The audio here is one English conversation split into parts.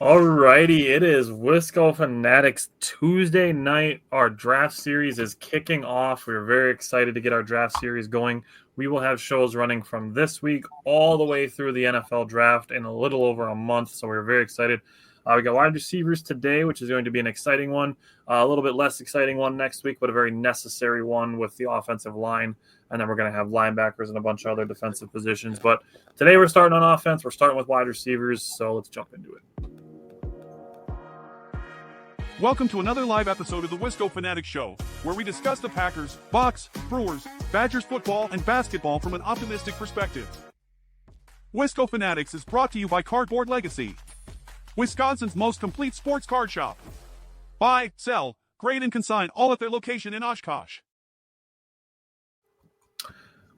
Alrighty, it is Wisco Fanatics Tuesday night. Our draft series is kicking off. We're very excited to get our draft series going. We will have shows running from this week all the way through the NFL draft in a little over a month, so we're very excited. We got wide receivers today, which is going to be an exciting one. A little bit less exciting one next week, but a very necessary one with the offensive line. And then we're going to have linebackers and a bunch of other defensive positions. But today we're starting on offense. We're starting with wide receivers, so let's jump into it. Welcome to another live episode of the Wisco Fanatics Show, where we discuss the Packers, Bucks, Brewers, Badgers football, and basketball from an optimistic perspective. Wisco Fanatics is brought to you by Cardboard Legacy, Wisconsin's most complete sports card shop. Buy, sell, grade, and consign all at their location in Oshkosh.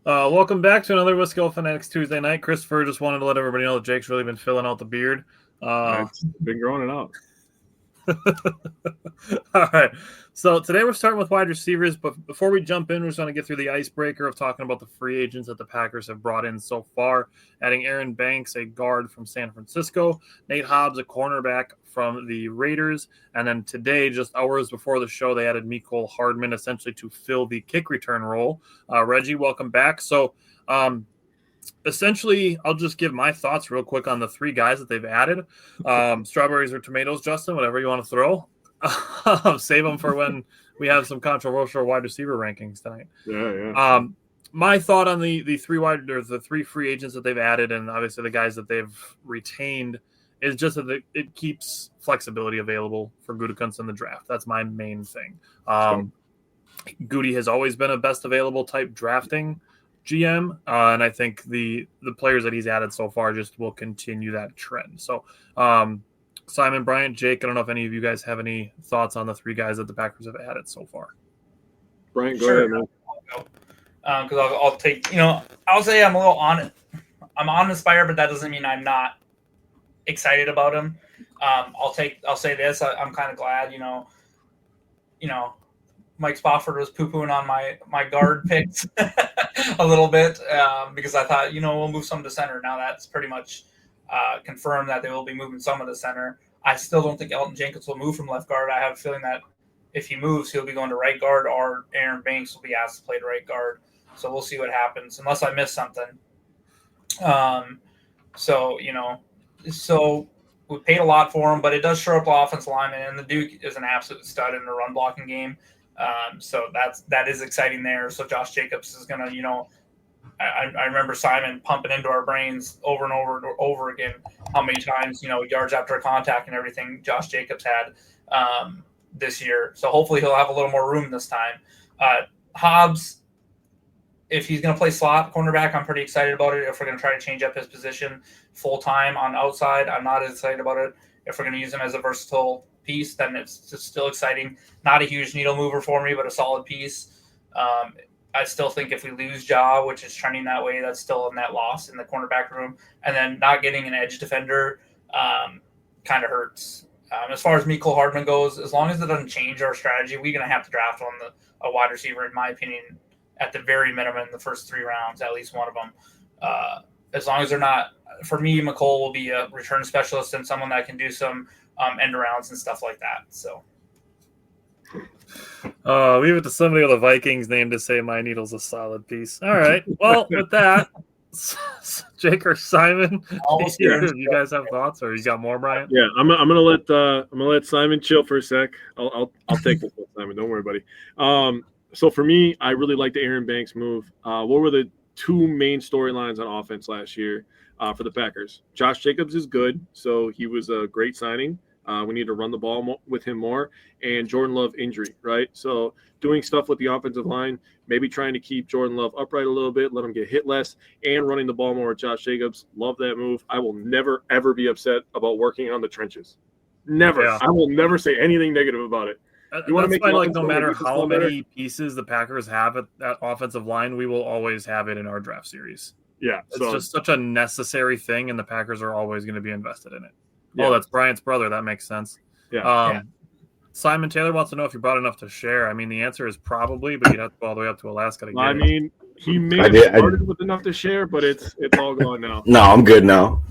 Welcome back to another Wisco Fanatics Tuesday night. Christopher just wanted to let everybody know that Jake's really been filling out the beard. It's been growing it out. All right. So today we're starting with wide receivers, but before we jump in, we're just going to get through the icebreaker of talking about the free agents that the Packers have brought in so far, adding Aaron Banks, a guard from San Francisco, Nate Hobbs, a cornerback from the Raiders, and then today, just hours before the show, they added Mecole Hardman essentially to fill the kick return role. Reggie, welcome back. So essentially, I'll just give my thoughts real quick on the three guys that they've added. Strawberries or tomatoes, Justin, whatever you want to throw. Save them for when we have some controversial wide receiver rankings tonight. Yeah. My thought on the three free agents that they've added, and obviously the guys that they've retained, is just that it keeps flexibility available for Gutekunst in the draft. That's my main thing. Goody has always been a best available type drafting GM, and I think the players that he's added so far just will continue that trend. So Simon, Bryant, Jake, I don't know if any of you guys have any thoughts on the three guys that the Packers have added so far. Brian, go ahead, man. Because I'll take, I'll say I'm a little I'm uninspired, but that doesn't mean I'm not excited about him. I'll say this, I'm kind of glad, Mike Spofford was poo-pooing on my guard picks a little bit because I thought, we'll move some to center. Now that's pretty much confirmed that they will be moving some of the center. I still don't think Elton Jenkins will move from left guard. I have a feeling that if he moves, he'll be going to right guard, or Aaron Banks will be asked to play to right guard. So we'll see what happens, unless I miss something. So we paid a lot for him, but it does show up the offensive lineman, and the Duke is an absolute stud in the run blocking game. So that is exciting there. So Josh Jacobs is going to, I remember Simon pumping into our brains over and over again how many times, yards after a contact and everything Josh Jacobs had this year. So hopefully he'll have a little more room this time. Hobbs, if he's going to play slot cornerback, I'm pretty excited about it. If we're going to try to change up his position full-time on outside, I'm not as excited about it. If we're going to use him as a versatile piece, then it's just still exciting. Not a huge needle mover for me, but a solid piece. I still think if we lose Ja, which is trending that way, that's still a net loss in the cornerback room. And then not getting an edge defender kind of hurts. As far as Mecole Hardman goes, as long as it doesn't change our strategy, we're going to have to draft a wide receiver, in my opinion, at the very minimum in the first 3 rounds, at least one of them. As long as they're not, for me, Mecole will be a return specialist and someone that can do some end arounds and stuff like that. So leave it to somebody with a Vikings name to say my needle's a solid piece. All right. Well, with that, Jake or Simon, you guys have thoughts, or you got more, Brian? Yeah, I'm gonna let Simon chill for a sec. I'll take this one, Simon. Don't worry, buddy. So for me, I really like the Aaron Banks move. What were the two main storylines on offense last year for the Packers? Josh Jacobs is good, so he was a great signing. We need to run the ball with him more, and Jordan Love injury, right? So doing stuff with the offensive line, maybe trying to keep Jordan Love upright a little bit, let him get hit less, and running the ball more with Josh Jacobs. Love that move. I will never, ever be upset about working on the trenches. Never. Yeah. I will never say anything negative about it. You want to make it no matter how many pieces the Packers have at that offensive line, we will always have it in our draft series. Yeah. It's just such a necessary thing, and the Packers are always going to be invested in it. Yeah. Oh, that's Bryant's brother. That makes sense. Yeah. Simon Taylor wants to know if you brought enough to share. I mean, the answer is probably, but you'd have to go all the way up to Alaska to get I it. mean, he may have started with enough to share, but it's all gone now. No, I'm good now.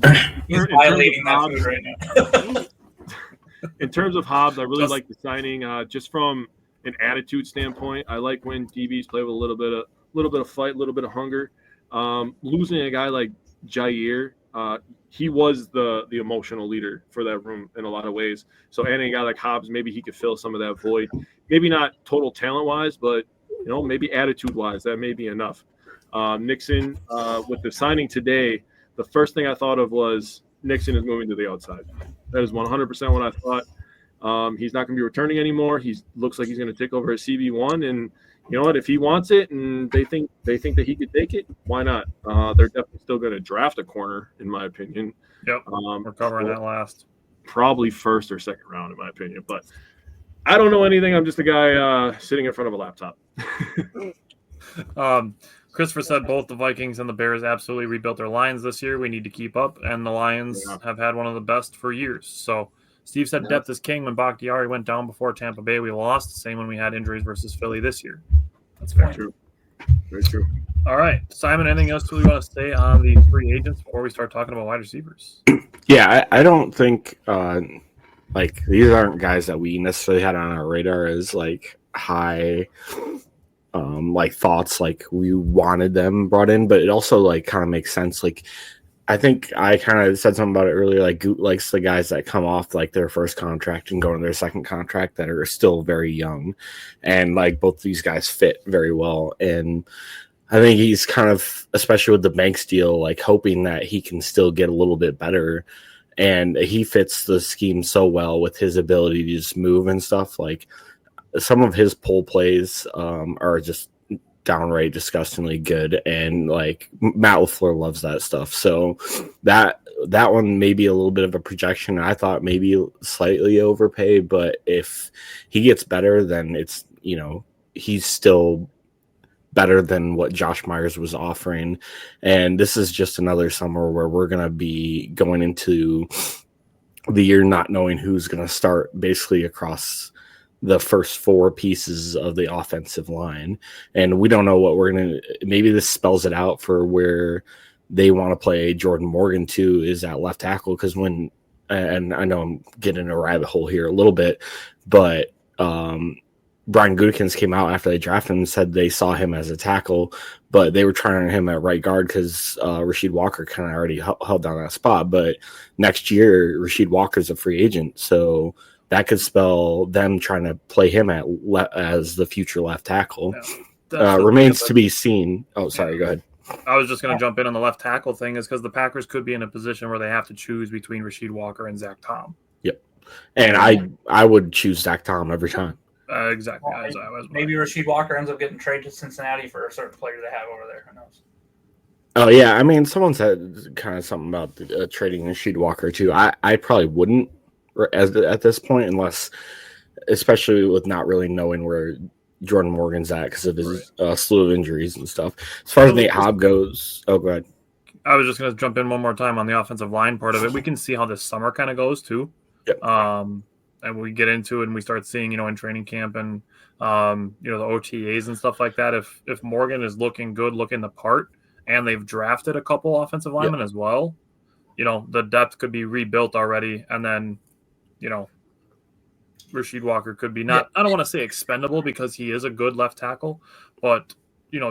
He's violating that food right now. In terms of Hobbs, I really Just- like the signing. Just from an attitude standpoint, I like when DBs play with a little bit of fight, a little bit of hunger. Losing a guy like Jair, he was the emotional leader for that room in a lot of ways. So adding a guy like Hobbs, maybe he could fill some of that void. Maybe not total talent wise, but maybe attitude wise, that may be enough. Nixon, with the signing today, the first thing I thought of was Nixon is moving to the outside. That is 100% what I thought. He's not going to be returning anymore. He looks like he's going to take over as CB1, and you know what? If he wants it and they think that he could take it, why not? They're definitely still going to draft a corner, in my opinion. Yep, we're covering that last. Probably first or second round, in my opinion. But I don't know anything. I'm just a guy sitting in front of a laptop. Christopher said both the Vikings and the Bears absolutely rebuilt their lines this year. We need to keep up, and the Lions have had one of the best for years. So Steve said depth is king. When Bakhtiari went down before Tampa Bay, we lost. Same when we had injuries versus Philly this year. That's fair. True. Very true. All right. Simon, anything else we want to say on the free agents before we start talking about wide receivers? Yeah, I don't think these aren't guys that we necessarily had on our radar as high thoughts we wanted them brought in, but it also kind of makes sense. I think I kind of said something about it earlier. Goot likes the guys that come off their first contract and go into their second contract that are still very young, and both these guys fit very well. And I think he's kind of, especially with the Banks deal, hoping that he can still get a little bit better. And he fits the scheme so well with his ability to just move and stuff. Some of his pull plays are just downright disgustingly good, and Matt LaFleur loves that stuff. So that one may be a little bit of a projection. I thought maybe slightly overpaid, but if he gets better, then it's he's still better than what Josh Myers was offering. And this is just another summer where we're going to be going into the year not knowing who's going to start basically across the first four pieces of the offensive line. And we don't know what we're going to, maybe this spells it out for where they want to play Jordan Morgan too, is at left tackle. Cause and I know I'm getting a rabbit hole here a little bit, but, Brian Gutekunst came out after they drafted him and said they saw him as a tackle, but they were trying him at right guard because Rasheed Walker kind of already held down that spot. But next year, Rasheed Walker's a free agent, so that could spell them trying to play him as the future left tackle. Yeah, remains to be seen. Oh, sorry, go ahead. I was just going to jump in on the left tackle thing, is because the Packers could be in a position where they have to choose between Rasheed Walker and Zach Tom. Yep, and I would choose Zach Tom every time. Exactly. Well, maybe Rasheed Walker ends up getting traded to Cincinnati for a certain player they have over there. Who knows? Oh, yeah. I mean, someone said kind of something about trading Rasheed Walker, too. I probably wouldn't at this point, unless, especially with not really knowing where Jordan Morgan's at because of his slew of injuries and stuff. As far as Nate Hobb goes, go ahead. I was just going to jump in one more time on the offensive line part of it. We can see how this summer kind of goes, too. Yep. And we get into it and we start seeing, in training camp and, the OTAs and stuff like that. If Morgan is looking good, looking the part, and they've drafted a couple offensive linemen as well, the depth could be rebuilt already. And then, Rasheed Walker could be I don't want to say expendable because he is a good left tackle, but,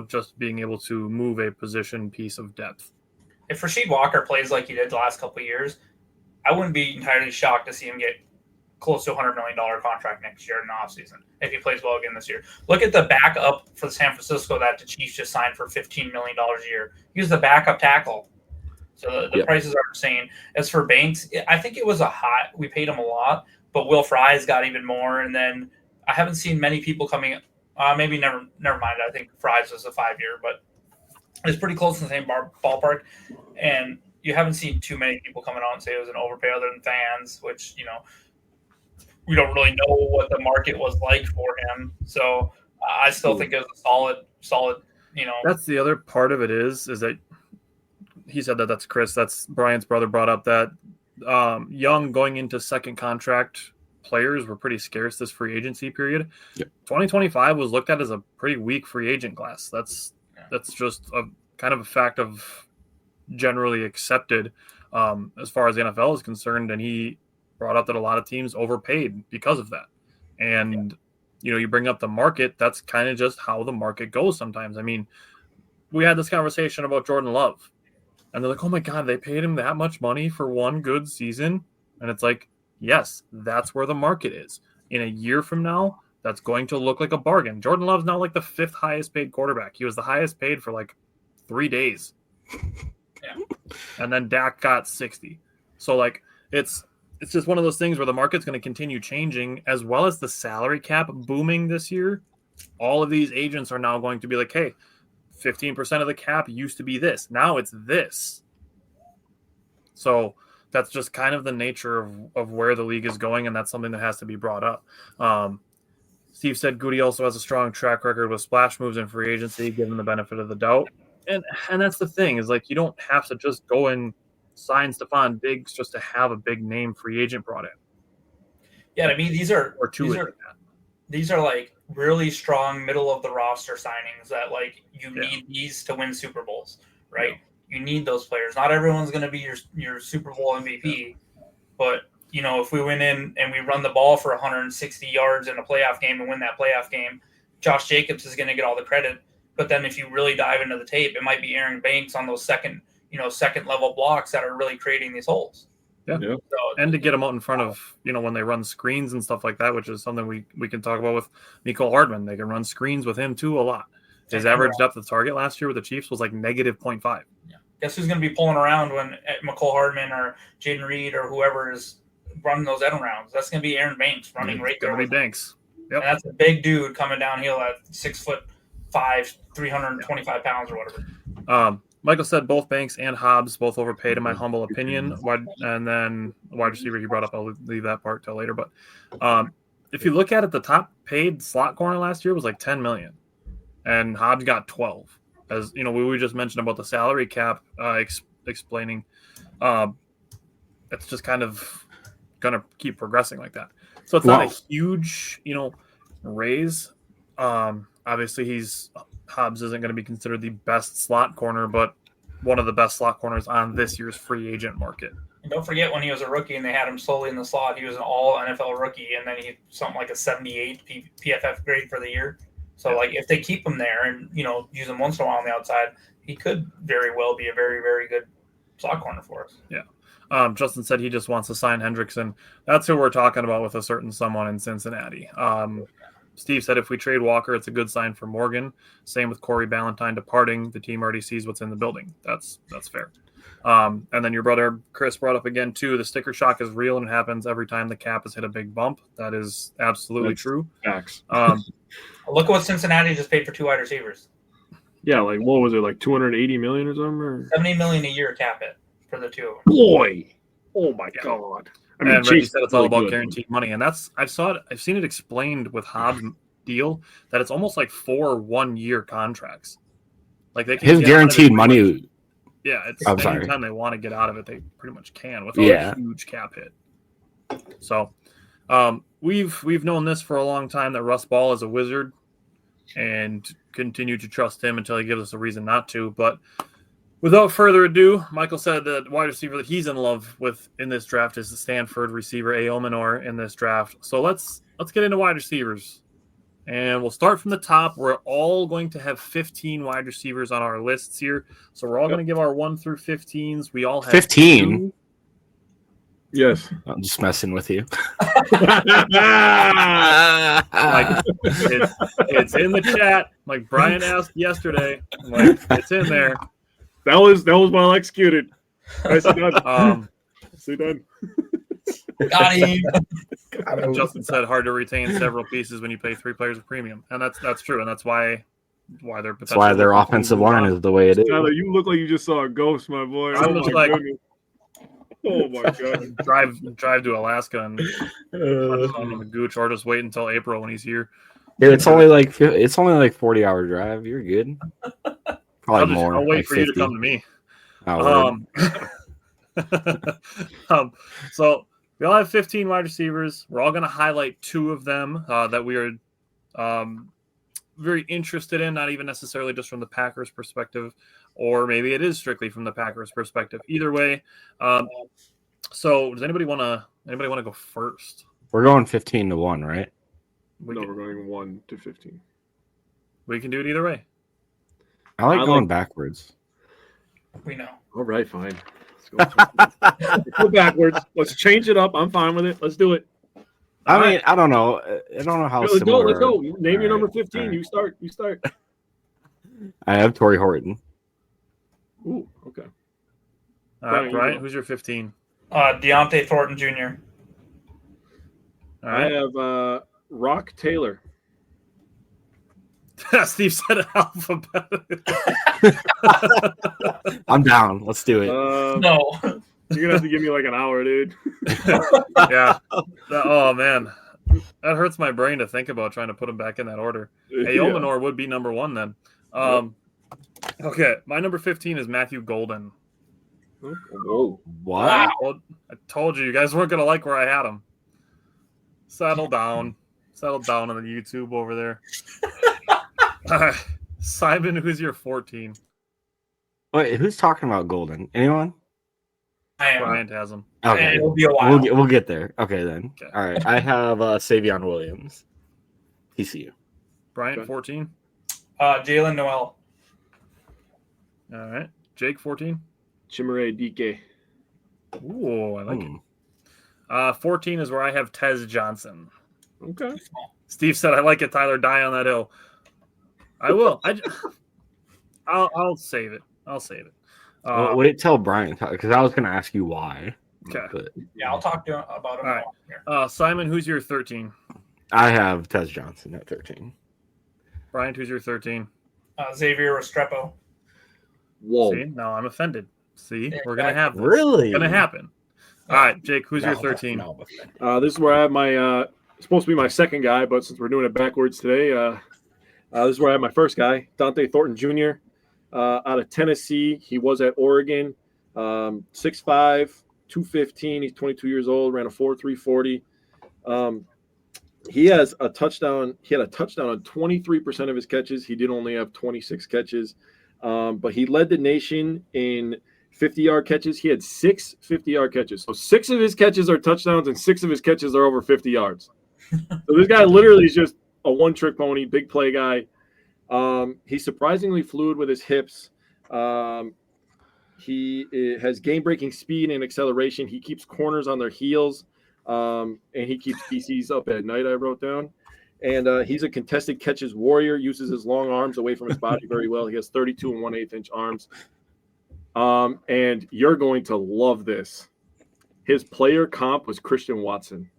just being able to move a position piece of depth. If Rasheed Walker plays like he did the last couple of years, I wouldn't be entirely shocked to see him get close to a $100 million contract next year in the offseason if he plays well again this year. Look at the backup for San Francisco that the Chiefs just signed for $15 million a year. He was the backup tackle. So the prices are insane. As for Banks, I think it was we paid him a lot, but Will Fries got even more. And then I haven't seen many people coming, maybe never mind. I think Fries was a 5-year, but it's pretty close in the same ballpark. And you haven't seen too many people coming out and say it was an overpay other than fans, which, we don't really know what the market was like for him. So I still think it was a solid, That's the other part of it is that he said that's Chris. That's Brian's brother brought up that young going into second contract players were pretty scarce this free agency period. Yep. 2025 was looked at as a pretty weak free agent class. That's just a kind of a fact of generally accepted as far as the NFL is concerned. And he brought up that a lot of teams overpaid because of that. And, you bring up the market. That's kind of just how the market goes sometimes. I mean, we had this conversation about Jordan Love. And they're like, oh, my God, they paid him that much money for one good season? And it's like, yes, that's where the market is. In a year from now, that's going to look like a bargain. Jordan Love's now like the 5th highest paid quarterback. He was the highest paid for like 3 days. Yeah. And then Dak got 60. So, like, it's just one of those things where the market's going to continue changing, as well as the salary cap booming this year. All of these agents are now going to be like, hey, 15% of the cap used to be this. Now it's this. So that's just kind of the nature of where the league is going, and that's something that has to be brought up. Steve said Goody also has a strong track record with splash moves and free agency, given the benefit of the doubt. And that's the thing, is like you don't have to just go and sign Stephon Diggs just to have a big name free agent brought in. Yeah, I mean these are like really strong middle of the roster signings that like you need these to win Super Bowls, right? Yeah. You need those players. Not everyone's going to be your Super Bowl MVP, but if we went in and we run the ball for 160 yards in a playoff game and win that playoff game, Josh Jacobs is going to get all the credit. But then if you really dive into the tape, it might be Aaron Banks on those second level blocks that are really creating these holes. Yeah. So, and to get them out in front of, when they run screens and stuff like that, which is something we can talk about with Mecole Hardman. They can run screens with him too a lot. His average depth of target last year with the Chiefs was like negative 0.5. Yeah. Guess who's going to be pulling around when Mecole Hardman or Jaden Reed or whoever is running those end rounds? That's going to be Aaron Banks running right there. Banks. Yep. And that's a big dude coming downhill at 6'5", 325 pounds or whatever. Michael said both Banks and Hobbs both overpaid, in my humble opinion. And then wide receiver he brought up, I'll leave that part till later. But if you look at it, the top paid slot corner last year was like $10 million, and Hobbs got 12. As we just mentioned about the salary cap, explaining, it's just kind of gonna keep progressing like that. So it's not a huge, raise. Obviously, Hobbs isn't going to be considered the best slot corner, but one of the best slot corners on this year's free agent market. And don't forget when he was a rookie and they had him solely in the slot, he was an all NFL rookie, and then he something like a 78 PFF grade for the year. So like if they keep him there and use him once in a while on the outside, he could very well be a very, very good slot corner for us. Yeah. Justin said he just wants to sign Hendrickson. That's who we're talking about with a certain someone in Cincinnati. Steve said if we trade Walker, it's a good sign for Morgan. Same with Corey Ballantyne departing. The team already sees what's in the building. That's fair. And then your brother Chris brought up again, too, the sticker shock is real and it happens every time the cap has hit a big bump. That is absolutely true. Facts. Look at what Cincinnati just paid for 2 wide receivers. Yeah, like what was it, like $280 million or something? Or? $70 million a year cap it for the two of them. Boy, oh my God! I mean, and Reggie said it's all about guaranteed money, and that's I've seen it explained with Hobbs' deal that it's almost like 4 1-year contracts. Like they can his guaranteed money. Yeah, it's anytime they want to get out of it, they pretty much can without a huge cap hit. So, we've known this for a long time that Russ Ball is a wizard, and continue to trust him until he gives us a reason not to. But without further ado, Michael said that wide receiver that he's in love with in this draft is the Stanford receiver Aomanor in this draft. So let's get into wide receivers. And we'll start from the top. We're all going to have 15 wide receivers on our lists here. So we're all going to give our 1 through 15s. We all have 15. 2. Yes. I'm just messing with you. Like, it's in the chat. Like Brian asked yesterday. Like, it's in there. That was well executed. Nicely done. Nicely done. Got him. Justin said hard to retain several pieces when you pay 3 players a premium, and that's true, and that's why they're that's why their offensive line is the way it is. Tyler, you look like you just saw a ghost, my boy. I was like, goodness. Oh my God! drive to Alaska and on the gooch, or just wait until April when he's here. Yeah, it's only like 40-hour drive. You're good. Probably more. I'll wait like for 50. you to come to me. So we all have 15 wide receivers. We're all going to highlight 2 of them that we are very interested in, not even necessarily just from the Packers perspective, or maybe it is strictly from the Packers perspective. Either way, So does anybody want to go first? We're going 15-1, right? We No, can, we're going 1 to 15. we can do it either way. I like I going like- backwards. We know. All right, fine. Let's go backwards. Let's change it up. I'm fine with it. Let's do it. I mean, I don't know. I don't know how Let's go. similar. Let's go. Name your All number right, 15. all right. You start. You start. I have Torrey Horton. Ooh, okay. All right, Brian, you Brian, go. who's your 15? Deontay Thornton Jr. All I right. have Rock Taylor. Steve said it alphabetically. I'm down. Let's do it. No. You're gonna have to give me like an hour, dude. Yeah. Oh man, that hurts my brain to think about trying to put him back in that order. Hey, Yeah. Omanor would be number 1 then. Okay, my number 15 is Matthew Golden. Whoa. What? I told you guys weren't gonna like where I had him. Settle down on the YouTube over there. Simon, who's your 14? Wait, who's talking about Golden? Anyone? I am. Bryant has him. Okay, It'll be a while. we'll get there. Okay, then. Okay. All right, I have Savion Williams, TCU. Bryant, Okay. 14. Jalen Noel. All right. Jake, 14. Chimere DK. Ooh, I like it. 14 is where I have Tez Johnson. Okay. Steve said, I like it, Tyler. Die on that hill. I will. I'll save it. I'll save it. Wait, tell Brian because I was going to ask you why. Okay. But Yeah, I'll talk to him about him All right. here. Simon, who's your 13? I have Tez Johnson at 13. Brian, who's your 13? Xavier Restrepo. Whoa. See, now I'm offended. See, Yeah, we're gonna have this. Really? It's gonna happen. All right, Jake, who's your No, 13? no, no. This is where I have my supposed to be my second guy, but since we're doing it backwards today, this is where I have my first guy, Dante Thornton Jr. Out of Tennessee. He was at Oregon. 6'5", 215. He's 22 years old. Ran a 4.340. He has a touchdown. He had a touchdown on 23% of his catches. He did only have 26 catches, but he led the nation in 50-yard catches. He had 6 50-yard catches. So 6 of his catches are touchdowns, and 6 of his catches are over 50 yards. So this guy literally is just a one-trick pony, big play guy. He's surprisingly fluid with his hips. He has game-breaking speed and acceleration. He keeps corners on their heels, and he keeps DCs up at night, I wrote down. And he's a contested catches warrior, uses his long arms away from his body very well. He has 32 and 1/8 inch arms. And you're going to love this. His player comp was Christian Watson.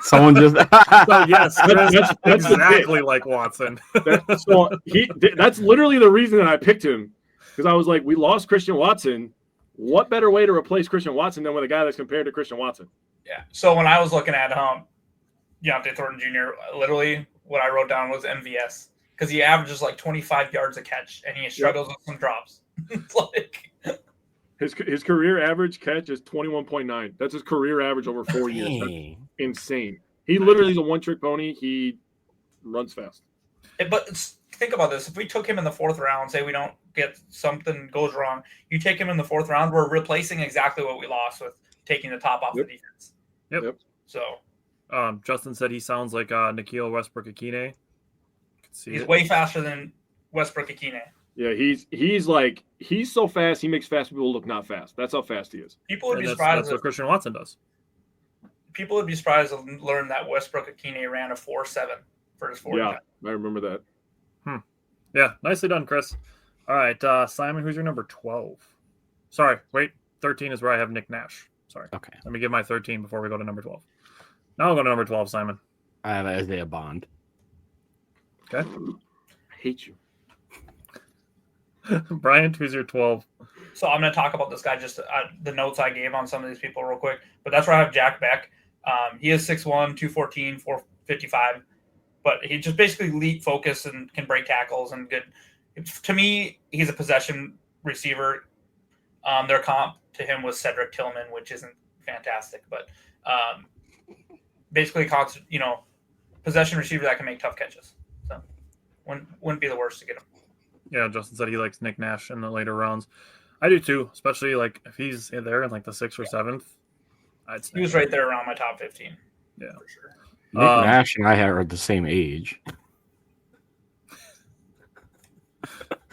Someone just So yes, Chris, That's exactly like Watson. That's literally the reason that I picked him, because I was like, we lost Christian Watson. What better way to replace Christian Watson than with a guy that's compared to Christian Watson? Yeah. So when I was looking at Deontay Thornton Jr., literally what I wrote down was MVS, because he averages like 25 yards a catch and he struggles with some drops. It's like His career average catch is 21.9. That's his career average over 4 years. That's Dang. insane. He literally is a one-trick pony. He runs fast. But think about this. If we took him in the 4th round, say we don't get something goes wrong, you take him in the 4th round, we're replacing exactly what we lost with taking the top off the defense. Yep. So Justin said he sounds like Nikhil Westbrook-Akine. he's way faster than Westbrook-Akine. Yeah, he's so fast. He makes fast people look not fast. That's how fast he is. People would be That's surprised. what Christian Watson does. People would be surprised to learn that Westbrook-Akine ran a 4.7 for his 40. Yeah, I remember that. Yeah, nicely done, Chris. All right, Simon, who's your number 12? Sorry, wait, 13 is where I have Nick Nash. Sorry. Okay. Let me give my 13 before we go to number 12. Now I'll go to number 12, Simon. I have Isaiah Bond. Okay. I hate you. Brian, who's your 12? So I'm going to talk about this guy, just the notes I gave on some of these people real quick. But that's where I have Jack Beck. He is 6'1", 214, 455. But he just basically elite focus and can break tackles and good. To me, he's a possession receiver. Their comp to him was Cedric Tillman, which isn't fantastic. But basically, possession receiver that can make tough catches. So wouldn't be the worst to get him. Yeah, Justin said he likes Nick Nash in the later rounds. I do too, especially like if he's there in like the 6th or 7th. I'd He was right there around my top 15. Yeah. For sure. Nick Nash and I are the same age.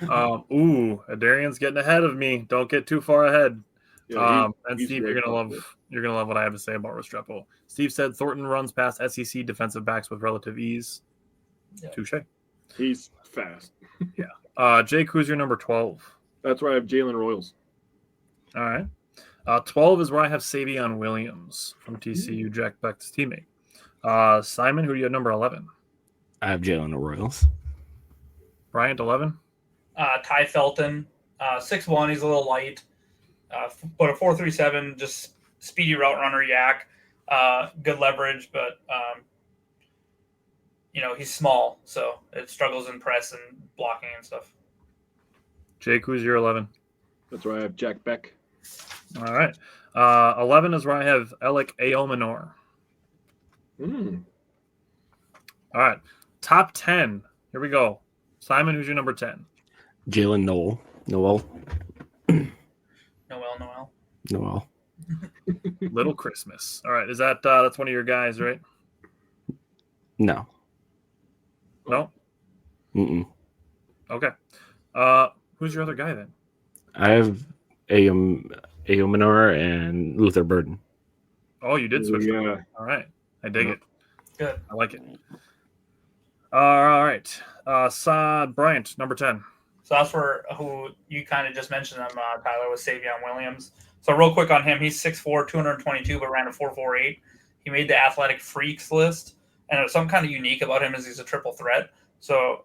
Adarian's getting ahead of me. Don't get too far ahead. Yeah, and he's Steve, very you're gonna love what I have to say about Restrepo. Steve said Thornton runs past SEC defensive backs with relative ease. Yeah. Touche. He's fast. Jake, who's your number 12? That's where I have Jalen Royals. All right. 12 is where I have Savion Williams from TCU, Jack Beck's teammate. Simon, who do you have number 11? I have Jalen Royals. Bryant, 11? Ty Felton, 6'1", he's a little light, but a 4.37, just speedy route runner, yak, good leverage, but he's small, so it struggles in press and blocking and stuff. Jake, who's your 11? That's where I have Jack Beck. All right. 11 is where I have Alec Aomanor. Mm. All right. Top 10. Here we go. Simon, who's your number 10? Jalen Noel. Noel. Little Christmas. All right. Is that that's one of your guys, right? No. No? Mm-mm. Okay. Who's your other guy then? I have Aomanor and Luther Burden. Oh, you did switch. Yeah. All right. I dig it. Good. I like it. All right. Bryant, number 10. So that's who you kind of just mentioned him, Tyler, was Savion Williams. So real quick on him, he's 6'4", 222, but ran a 4.48. He made the athletic freaks list, and it was something kind of unique about him is he's a triple threat. So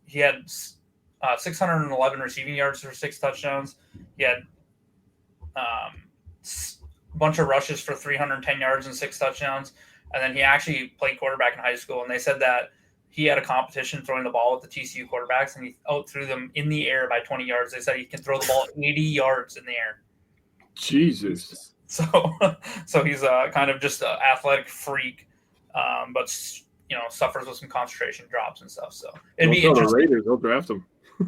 he had 611 receiving yards for 6 touchdowns. He had a bunch of rushes for 310 yards and 6 touchdowns. And then he actually played quarterback in high school, and they said that he had a competition throwing the ball with the TCU quarterbacks, and he outthrew them in the air by 20 yards. They said he can throw the ball 80 yards in the air. Jesus. So he's kind of just an athletic freak, but suffers with some concentration drops and stuff. So it'd be Don't tell interesting. the Raiders, they'll draft him.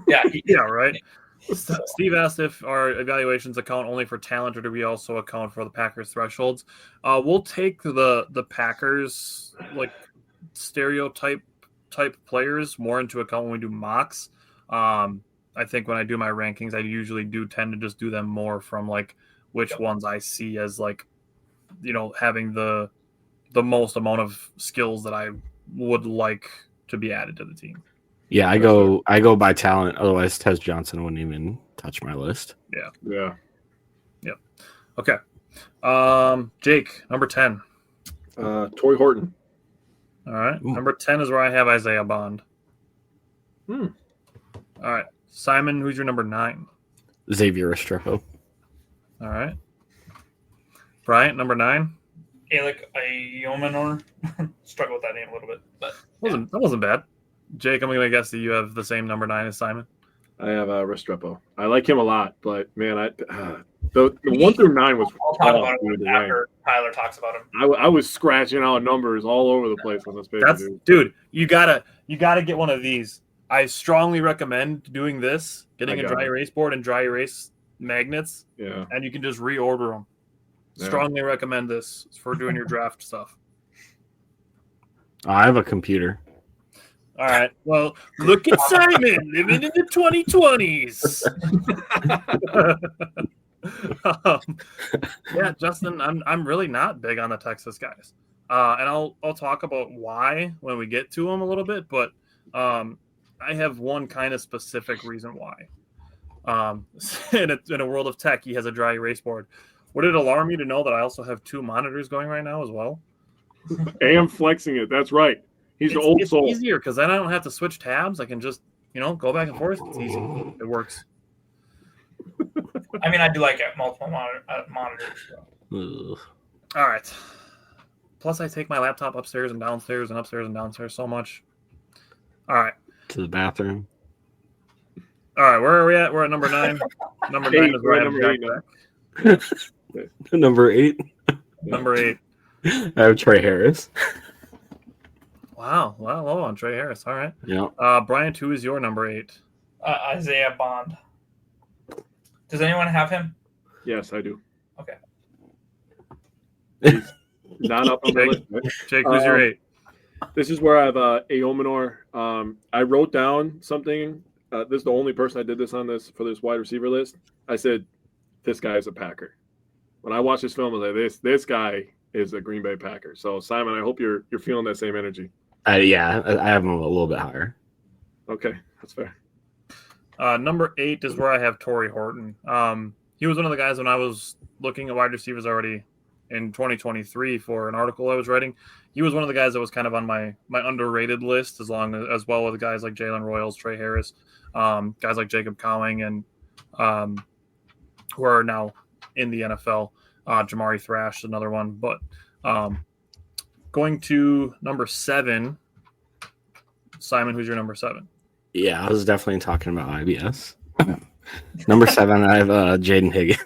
Yeah, Yeah, right. Steve asked if our evaluations account only for talent, or do we also account for the Packers thresholds? We'll take the Packers like stereotype type players more into account when we do mocks. I think when I do my rankings, I usually do tend to just do them more from like which ones I see as like, having the most amount of skills that I would like to be added to the team. Yeah, I go by talent. Otherwise, Tez Johnson wouldn't even touch my list. Yeah. Okay. Jake, number 10. Torrey Horton. All right. Ooh. Number 10 is where I have Isaiah Bond. All right. Simon, who's your number 9? Xavier Restrepo. All right. Bryant, number 9. Alec Aomanor. Struggle with that name a little bit, but That wasn't bad. Jake, I'm going to guess that you have the same number 9 as Simon. I have Restrepo. I like him a lot, but man, the 1 through 9 was I'll talk about dude, it after Tyler talks about him. I was scratching out numbers all over the place on this paper, dude. You gotta get one of these. I strongly recommend doing this, getting a dry erase board and dry erase magnets, and you can just reorder them. Yeah. Strongly recommend this for doing your draft stuff. I have a computer. All right. Well, look at Simon living in the 2020s. Yeah, Justin, I'm really not big on the Texas guys, and I'll talk about why when we get to them a little bit. But I have one kind of specific reason why. In a world of tech, he has a dry erase board. Would it alarm you to know that I also have 2 monitors going right now as well? I am flexing it. That's right. He's an old soul. It's easier because then I don't have to switch tabs. I can just go back and forth. It's easy. It works. I mean, I do like it, multiple monitors. Ugh. All right. Plus, I take my laptop upstairs and downstairs and upstairs and downstairs so much. All right. To the bathroom. All right. Where are we at? We're at number 9. Number 9 is where I have number Jack 8 Beck. Number 8. Number 8. I have Trey Harris. Wow. Well, low on Trey Harris. All right. Yeah. Bryant, who is your number 8? Isaiah Bond. Does anyone have him? Yes, I do. Okay. He's not up on the list. Right? Jake, who's your 8? This is where I have Aomanor. I wrote down something. This is the only person I did this on for this wide receiver list. I said, this guy is a Packer. When I watched this film, I was like, this guy is a Green Bay Packer. So, Simon, I hope you're feeling that same energy. Yeah, I have him a little bit higher. Okay, that's fair. Number 8 is where I have Torrey Horton. He was one of the guys when I was looking at wide receivers already in 2023 for an article I was writing. He was one of the guys that was kind of on my underrated list, as well as guys like Jalen Royals, Trey Harris, guys like Jacob Cowing, and who are now in the NFL. Jamari Thrash, another one. But going to number 7, Simon, who's your number 7? Yeah, I was definitely talking about IBS. Number 7, I have Jaden Higgins.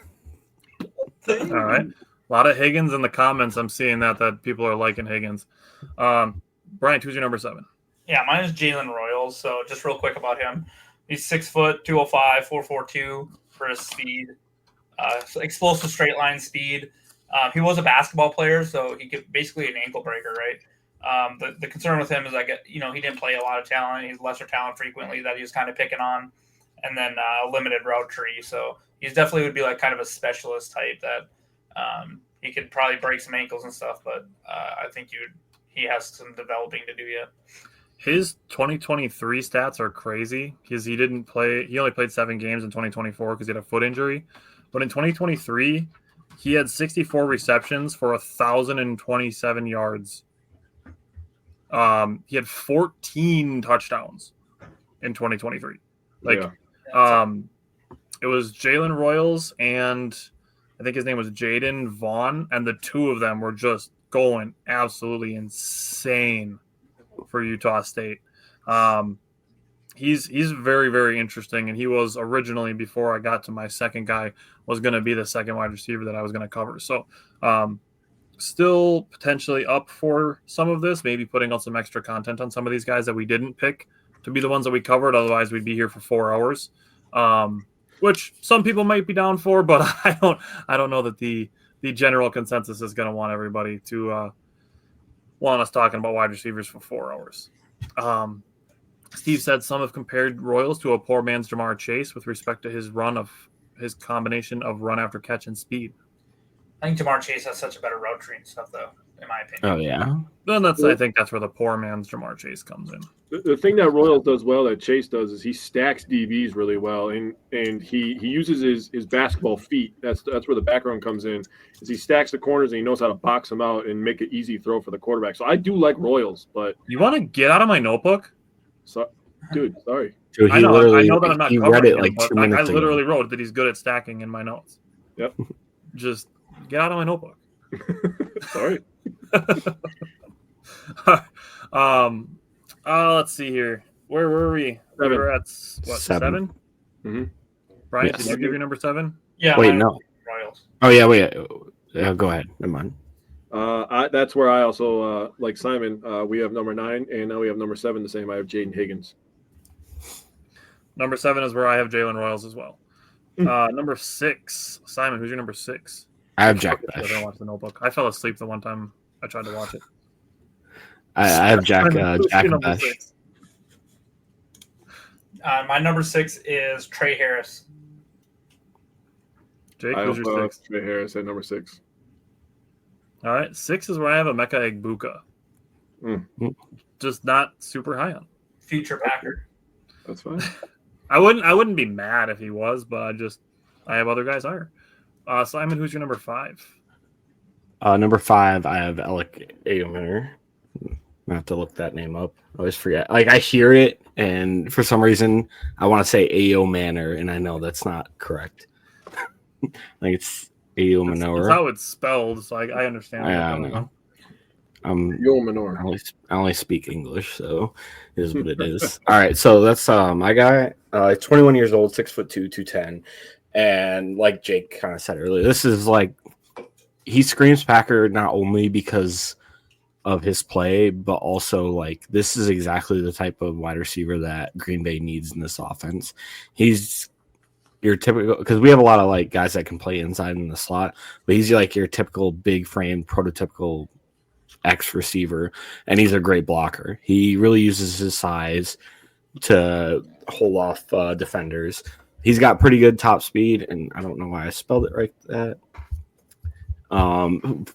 All right. A lot of Higgins in the comments. I'm seeing that people are liking Higgins. Brian, who's your number 7? Yeah, mine is Jalen Royals. So just real quick about him. He's 6 foot, 205, 4.42 for his speed. Explosive straight line speed. He was a basketball player, so he could basically an ankle breaker, right? The concern with him is he didn't play a lot of talent. He's lesser talent frequently that he was kind of picking on, and then limited route tree. So he's definitely would be like kind of a specialist type that he could probably break some ankles and stuff. But I think he has some developing to do yet. His 2023 stats are crazy because he didn't play. He only played 7 games in 2024 because he had a foot injury. But in 2023, he had 64 receptions for 1,027 yards. He had 14 touchdowns in 2023. It was Jalen Royals and I think his name was Jaden Vaughn, and the two of them were just going absolutely insane for Utah State. He's very, very interesting, and he was originally, before I got to my second guy, was going to be the second wide receiver that I was going to cover. So still potentially up for some of this, maybe putting out some extra content on some of these guys that we didn't pick to be the ones that we covered. Otherwise, we'd be here for 4 hours, which some people might be down for, but I don't know that the general consensus is going to want everybody to want us talking about wide receivers for 4 hours. Steve said some have compared Royals to a poor man's Jamar Chase with respect to his combination of run after catch and speed. I think Jamar Chase has such a better route tree and stuff, though, in my opinion. Oh, yeah. Then I think that's where the poor man's Jamar Chase comes in. The thing that Royals does well, that Chase does, is he stacks DBs really well, and he uses his basketball feet. That's where the background comes in, is he stacks the corners and he knows how to box them out and make an easy throw for the quarterback. So I do like Royals, but you want to get out of my notebook? So, dude, sorry. Dude, I know that I'm not he covering read it him, like but 2 minutes I ago. literally wrote that he's good at stacking in my notes. Yep. Just get out of my notebook. Sorry. Let's see here. Where were we? 7. We were at what, 7? Mm-hmm. Brian, Yes. did you give your number 7? Yeah. Wait, no. Royals. Oh, yeah, wait. Go ahead. Never mind. That's where I also, like Simon, we have number 9, and now we have number 7 the same. I have Jaden Higgins. Number 7 is where I have Jalen Royals as well. Number 6, Simon, who's your number 6? I have Jack I Bash. don't watch the Notebook. I fell asleep the one time I tried to watch it. I have Jack Who's your number Bash. 6? My number 6 is Trey Harris. Jake, I who's have your 6? Trey Harris at number 6. All right, 6 is where I have Emeka Egbuka. Just not super high on. Future Packer. That's fine. I wouldn't be mad if he was, but I have other guys higher. Simon, who's your number 5? Number 5, I have Alec Aomanor. I have to look that name up. I always forget. Like, I hear it, and for some reason, I want to say Aomanor, and I know that's not correct. Like, it's Aomanor. That's how it's spelled, so I understand. I know. Yo Manor. I only speak English, so it is what it is. All right, so that's my guy. 21 years old, 6'2", 210, and like Jake kind of said earlier, this is like he screams Packer not only because of his play, but also like this is exactly the type of wide receiver that Green Bay needs in this offense. He's your typical, because we have a lot of like guys that can play inside in the slot, but he's like your typical big frame, prototypical X receiver, and he's a great blocker. He really uses his size to hold off defenders. He's got pretty good top speed, and I don't know why I spelled it right. That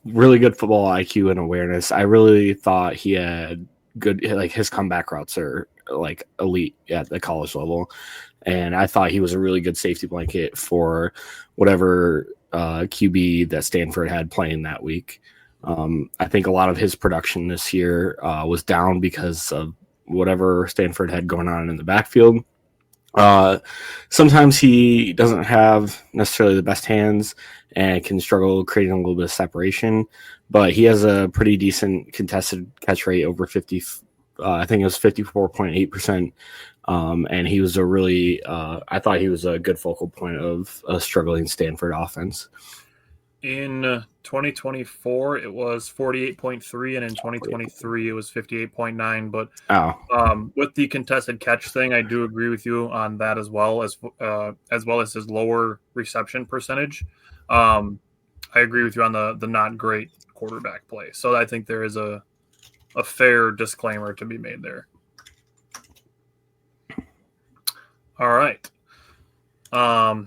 really good football IQ and awareness. I really thought he had good, like his comeback routes are like elite at the college level, and I thought he was a really good safety blanket for whatever QB that Stanford had playing that week. I think a lot of his production this year was down because of whatever Stanford had going on in the backfield. Sometimes he doesn't have necessarily the best hands and can struggle creating a little bit of separation, but he has a pretty decent contested catch rate over 50. I think it was 54.8%. And he was a really, I thought he was a good focal point of a struggling Stanford offense. In 2024, it was 48.3, and in 2023, it was 58.9. But with the contested catch thing, I do agree with you on that as well as his lower reception percentage. I agree with you on the not great quarterback play. So I think there is a fair disclaimer to be made there. All right.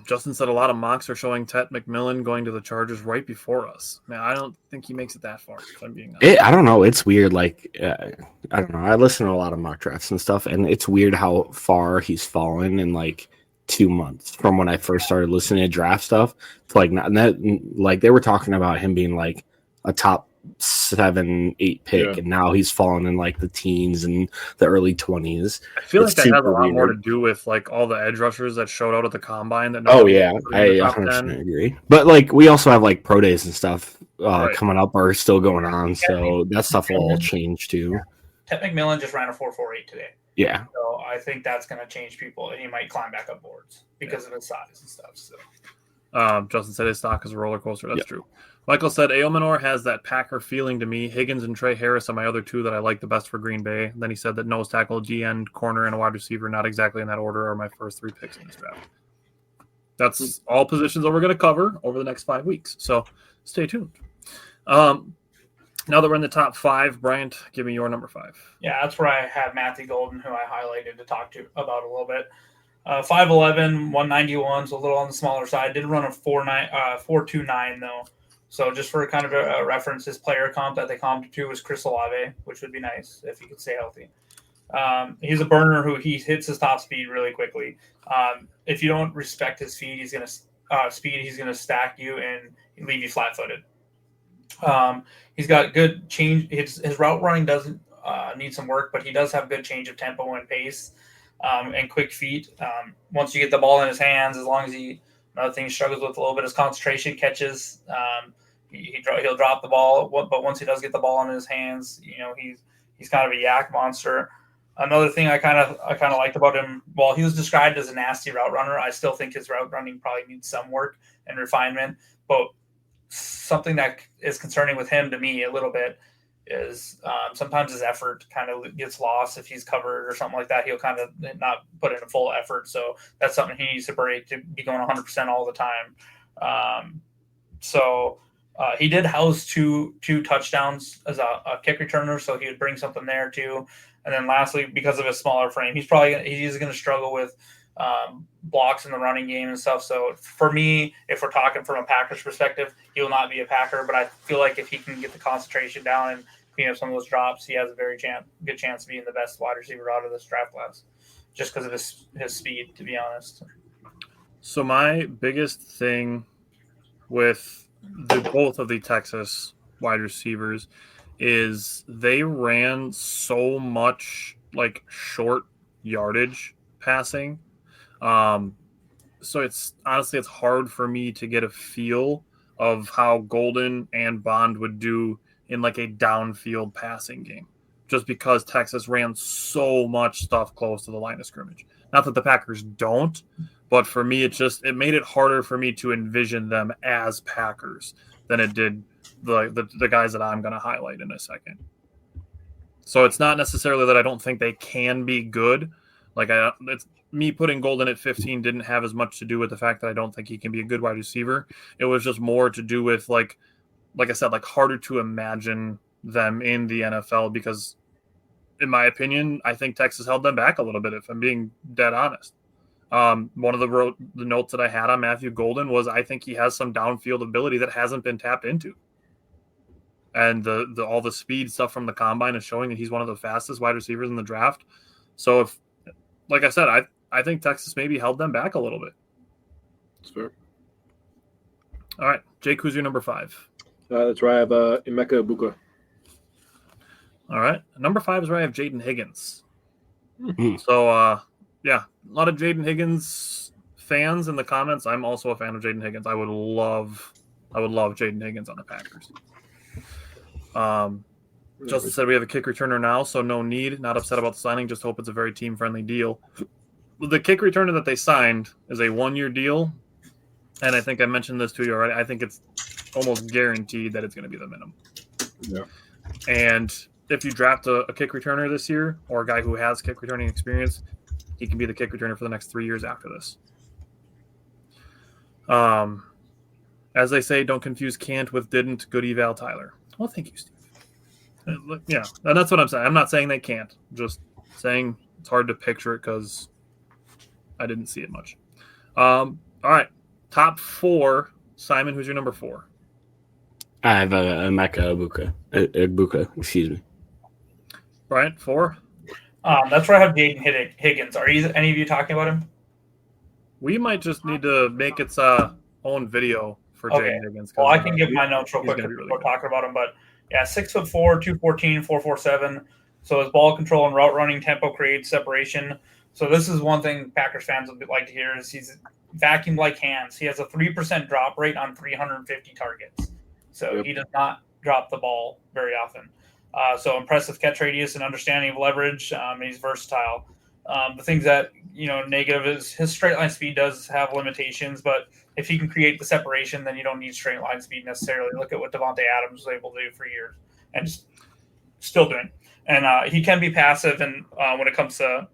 Justin said a lot of mocks are showing Tet McMillan going to the Chargers right before us. Man, I don't think he makes it that far, if I'm being honest. I don't know. It's weird. Like, I don't know. I listen to a lot of mock drafts and stuff, and it's weird how far he's fallen in like 2 months from when I first started listening to draft stuff to like not that. Like they were talking about him being like a top 7-8 pick, and now he's fallen in like the teens and the early 20s. I feel like that has a lot more to do with like all the edge rushers that showed out at the combine. That I 100% agree. But like we also have like pro days and stuff coming up or still going on, so that stuff will all change too. Tet McMillan just ran a 4.48 today. Yeah, so I think that's going to change people, and he might climb back up boards because of his size and stuff. So, Justin said his stock is a roller coaster. That's true. Michael said, Aomanor has that Packer feeling to me. Higgins and Trey Harris are my other two that I like the best for Green Bay. Then he said that nose tackle, D-end, corner, and a wide receiver, not exactly in that order, are my first 3 picks in this draft. That's all positions that we're going to cover over the next 5 weeks. So stay tuned. Now that we're in the top 5, Bryant, give me your number 5. Yeah, that's where I have Matthew Golden, who I highlighted to talk to about a little bit. 5'11", 191, so a little on the smaller side. Did run a 4.29 though. So just for kind of a reference, his player comp that they comped to was Chris Olave, which would be nice if he could stay healthy. He's a burner who he hits his top speed really quickly. If you don't respect his speed, he's gonna stack you and leave you flat-footed. He's got good change. His route running doesn't need some work, but he does have good change of tempo and pace and quick feet. Once you get the ball in his hands, as long as another thing he struggles with a little bit is concentration catches. He'll drop the ball, but once he does get the ball in his hands, he's kind of a yak monster. Another thing I kind of liked about him, while he was described as a nasty route runner, I still think his route running probably needs some work and refinement. But something that is concerning with him to me a little bit is sometimes his effort kind of gets lost if he's covered or something like that. He'll kind of not put in a full effort. So that's something he needs to break to be going 100% all the time. He did house two touchdowns as a kick returner, so he would bring something there too. And then lastly, because of his smaller frame, he's going to struggle with blocks in the running game and stuff. So for me, if we're talking from a Packers perspective, he will not be a Packer. But I feel like if he can get the concentration down and clean up some of those drops, he has a very good chance of being the best wide receiver out of this draft class, just because of his speed, to be honest. So my biggest thing with both of the Texas wide receivers is they ran so much like short yardage passing. So it's hard for me to get a feel of how Golden and Bond would do in like a downfield passing game, just because Texas ran so much stuff close to the line of scrimmage. Not that the Packers don't, but for me, it made it harder for me to envision them as Packers than it did the guys that I'm going to highlight in a second. So it's not necessarily that I don't think they can be good, Like it's me putting Golden at 15 didn't have as much to do with the fact that I don't think he can be a good wide receiver. It was just more to do with like I said, like harder to imagine them in the NFL because, in my opinion, I think Texas held them back a little bit. If I'm being dead honest, one of the notes that I had on Matthew Golden was I think he has some downfield ability that hasn't been tapped into. And the all the speed stuff from the combine is showing that he's one of the fastest wide receivers in the draft. So if, like I said, I think Texas maybe held them back a little bit. That's fair. All right, Jake, who's your number 5? That's where I have Emeka Ibuka. All right, number 5 is where I have Jaden Higgins. Mm-hmm. So yeah, a lot of Jaden Higgins fans in the comments. I'm also a fan of Jaden Higgins. I would love Jaden Higgins on the Packers. Justin said we have a kick returner now, so no need. Not upset about the signing. Just hope it's a very team-friendly deal. The kick returner that they signed is a 1-year deal, and I think I mentioned this to you already. I think it's almost guaranteed that it's going to be the minimum. Yeah. And if you draft a kick returner this year or a guy who has kick returning experience, he can be the kick returner for the next 3 years after this. As they say, don't confuse can't with didn't. Good eval, Tyler. Well, thank you, Steve. Yeah, and that's what I'm saying. I'm not saying they can't. I'm just saying it's hard to picture it because I didn't see it much. All right, top 4. Simon, who's your number 4? I have Emeka Ibuka. Excuse me. Brian, 4. That's where I have Jaden Higgins. Are any of you talking about him? We might just need to make its own video for Jaden Higgins. Well, I can give my notes real quick if really we're talking about him. But yeah, 6'4", 214, 447. So his ball control and route running tempo creates separation. So this is one thing Packers fans would like to hear is he's vacuum-like hands. He has a 3% drop rate on 350 targets. So He does not drop the ball very often. So impressive catch radius and understanding of leverage. He's versatile. The things that, negative is his straight line speed does have limitations, but if he can create the separation, then you don't need straight line speed necessarily. Look at what Devontae Adams was able to do for years and just still doing. And he can be passive and when it comes to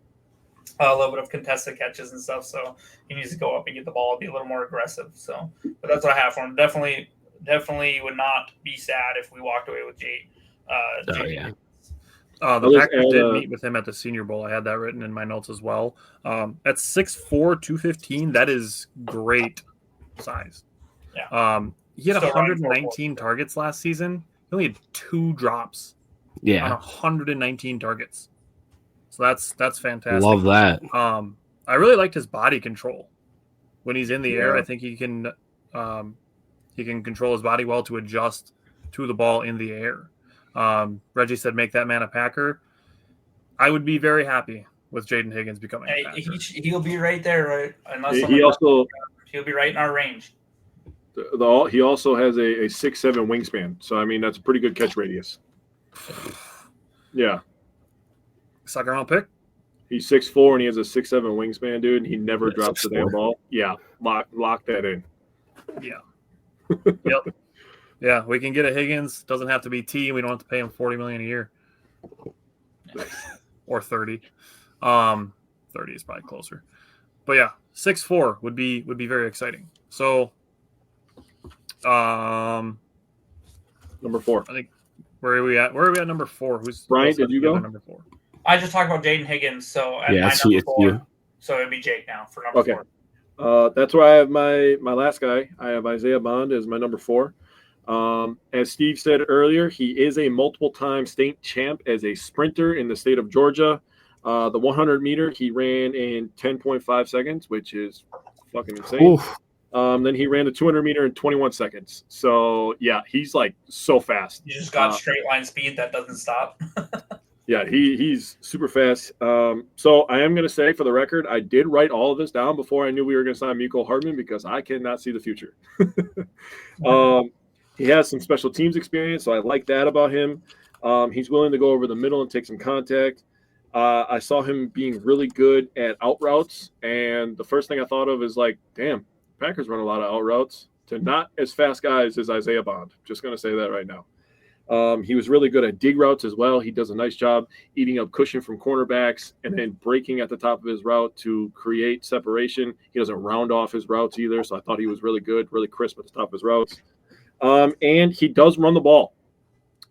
a little bit of contested catches and stuff. So he needs to go up and get the ball and be a little more aggressive. So, but that's what I have for him. Definitely would not be sad if we walked away with Jade. The Packers did meet with him at the Senior Bowl. I had that written in my notes as well. At 6'4", 215, that is great size. Yeah. He had 119 targets last season. He only had 2 drops. Yeah. On 119 targets. So that's fantastic. Love that. I really liked his body control. When he's in the air, I think he can control his body well to adjust to the ball in the air. Reggie said, make that man a Packer. I would be very happy with Jaden Higgins becoming a Packer. He'll be right there, right? Unless he'll be right in our range. He also has a 6'7" wingspan. So, I mean, that's a pretty good catch radius. Yeah. Second round pick? He's 6'4", and he has a 6'7" wingspan, dude, and he never drops the damn ball. Yeah, lock that in. Yeah. Yep. Yeah, we can get a Higgins. Doesn't have to be T. We don't have to pay him $40 million a year. Or 30. 30 is probably closer. But yeah, 6'4" would be very exciting. So number 4. I think where are we at? Where are we at number 4? Brian, did you go? Number 4. I just talked about Jaden Higgins, so at yeah, my number 4. You. So it'd be Jake now for number 4. That's where I have my last guy. I have Isaiah Bond as my number 4. As Steve said earlier, he is a multiple-time state champ as a sprinter in the state of Georgia. The 100-meter, he ran in 10.5 seconds, which is fucking insane. Then he ran the 200-meter in 21 seconds. So, yeah, he's, so fast. You just got straight line speed that doesn't stop. Yeah, he's super fast. So I am going to say, for the record, I did write all of this down before I knew we were going to sign Mecole Hardman because I cannot see the future. He has some special teams experience, so I like that about him. He's willing to go over the middle and take some contact. I saw him being really good at out routes, and the first thing I thought of is damn, Packers run a lot of out routes to not as fast guys as Isaiah Bond. Just going to say that right now. He was really good at dig routes as well. He does a nice job eating up cushion from cornerbacks and then breaking at the top of his route to create separation. He doesn't round off his routes either, so I thought he was really good, really crisp at the top of his routes. And he does run the ball.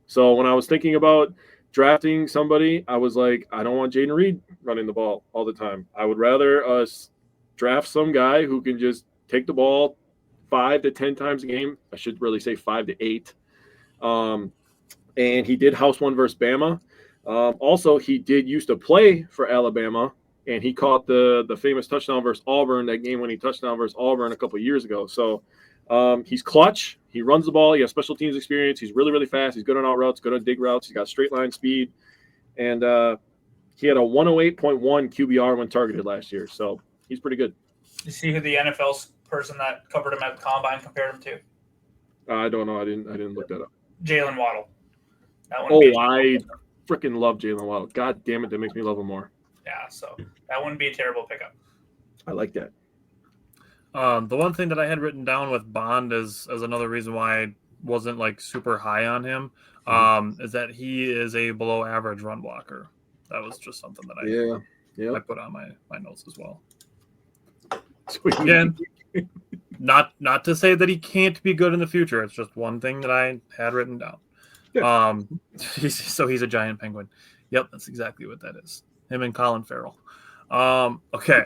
So when I was thinking about drafting somebody, I was like, I don't want Jaden Reed running the ball all the time. I would rather us draft some guy who can just take the ball 5 to 10 times a game. I should really say 5 to 8. And he did house one versus Bama. Also, he did used to play for Alabama, and he caught the famous touchdown versus Auburn, that game-winning touchdown versus Auburn a couple of years ago. So he's clutch. He runs the ball. He has special teams experience. He's really, really fast. He's good on out routes, good on dig routes. He's got straight line speed. And he had a 108.1 QBR when targeted last year. So he's pretty good. You see who the NFL person that covered him at the combine compared him to? I don't know. I didn't look that up. Jalen Waddle. I freaking love Jalen Waddle. God damn it, that makes me love him more. Yeah, so that wouldn't be a terrible pickup. I like that. The one thing that I had written down with Bond as another reason why I wasn't like super high on him is that he is a below average run blocker. That was just something that I put on my notes as well. Again, not to say that he can't be good in the future. It's just one thing that I had written down. Yeah. So he's a giant penguin. Yep, that's exactly what that is. Him and Colin Farrell. Okay.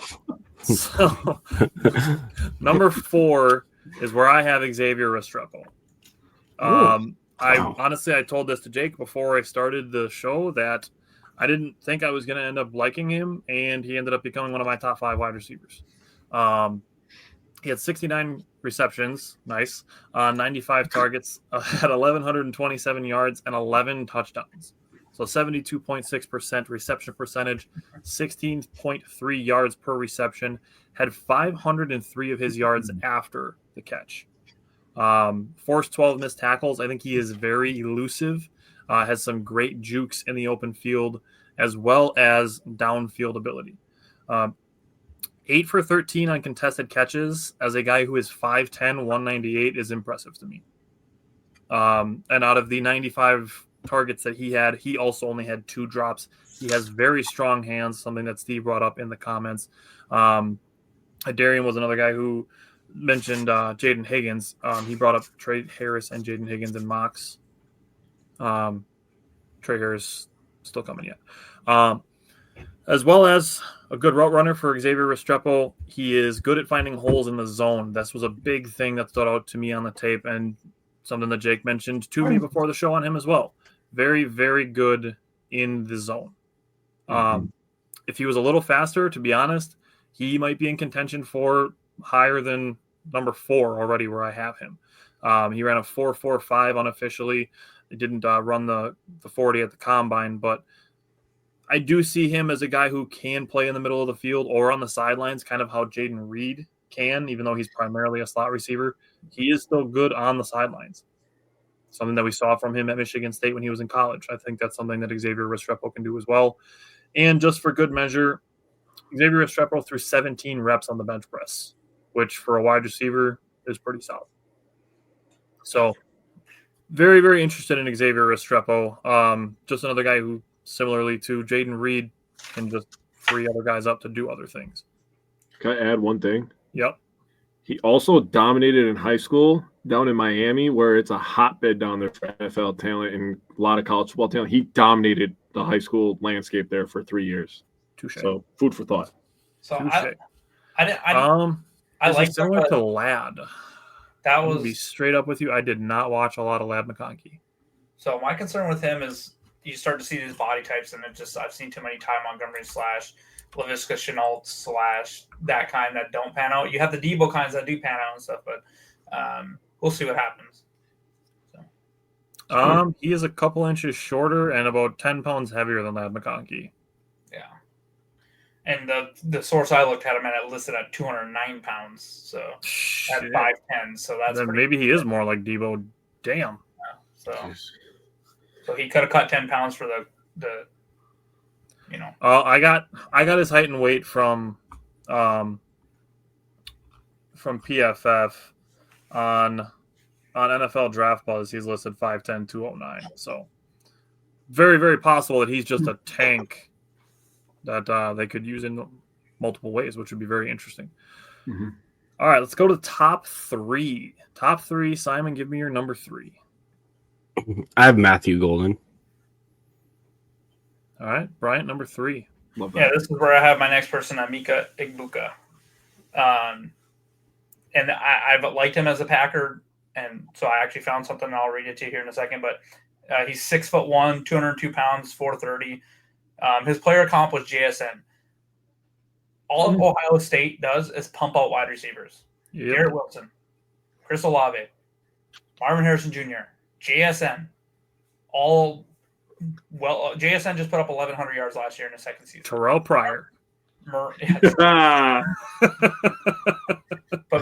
So number 4 is where I have Xavier Restrepo. I told this to Jake before I started the show that I didn't think I was going to end up liking him, and he ended up becoming one of my top 5 wide receivers. He had 69 receptions, nice, 95 targets, had 1,127 yards and 11 touchdowns. So 72.6% reception percentage, 16.3 yards per reception, had 503 of his yards after the catch. Forced 12 missed tackles. I think he is very elusive, has some great jukes in the open field, as well as downfield ability. 8 for 13 on contested catches as a guy who is 5'10", 198 is impressive to me. And out of the 95 targets that he had, he also only had 2 drops. He has very strong hands, something that Steve brought up in the comments. Darian was another guy who mentioned Jaden Higgins. He brought up Trey Harris and Jaden Higgins in mocks. Trey Harris still coming yet. As well as a good route runner for Xavier Restrepo. He is good at finding holes in the zone. This was a big thing that stood out to me on the tape, and something that Jake mentioned to me before the show on him as well. Very, very good in the zone. If he was a little faster, to be honest, he might be in contention for higher than number 4 already where I have him. He ran a 4.45 unofficially. He didn't run the 40 at the combine, but I do see him as a guy who can play in the middle of the field or on the sidelines, kind of how Jaden Reed can, even though he's primarily a slot receiver. He is still good on the sidelines. Something that we saw from him at Michigan State when he was in college. I think that's something that Xavier Restrepo can do as well. And just for good measure, Xavier Restrepo threw 17 reps on the bench press, which for a wide receiver is pretty solid. So very, very interested in Xavier Restrepo. Just another guy who, similarly to Jaden Reed, can just free other guys up to do other things. Can I add one thing? Yep. He also dominated in high school down in Miami, where it's a hotbed down there for NFL talent and a lot of college football talent. He dominated the high school landscape there for 3 years. Touche. So food for thought. So Touche. I like similar to Ladd. That To was be straight up with you, I did not watch a lot of Ladd McConkey. So my concern with him is you start to see these body types, and I've seen too many Ty Montgomery / LaVisca Chenault / that kind that don't pan out. You have the Debo kinds that do pan out and stuff, but we'll see what happens. So. He is a couple inches shorter and about 10 pounds heavier than Ladd McConkey. Yeah. And the source I looked at him at listed at 209 pounds, so at 5'10", so that's then maybe he is more like Debo. Damn. Yeah, so he could have cut 10 pounds for the I got his height and weight from PFF on on NFL Draft Buzz, he's listed 5'10", 209. So very, very possible that he's just a tank that they could use in multiple ways, which would be very interesting. Mm-hmm. All right, let's go to the top three. Top three, Simon, give me your number 3. I have Matthew Golden. All right, Bryant, number 3. Love that. Yeah, this is where I have my next person, Amika Igbuka. And I've liked him as a Packer, and so I actually found something, and I'll read it to you here in a second. But he's 6'1", 202 pounds, 430. His player comp was JSN. All Ohio State does is pump out wide receivers. Yep. Garrett Wilson, Chris Olave, Marvin Harrison Jr., JSN. JSN just put up 1,100 yards last year in his second season. Terrell Pryor. But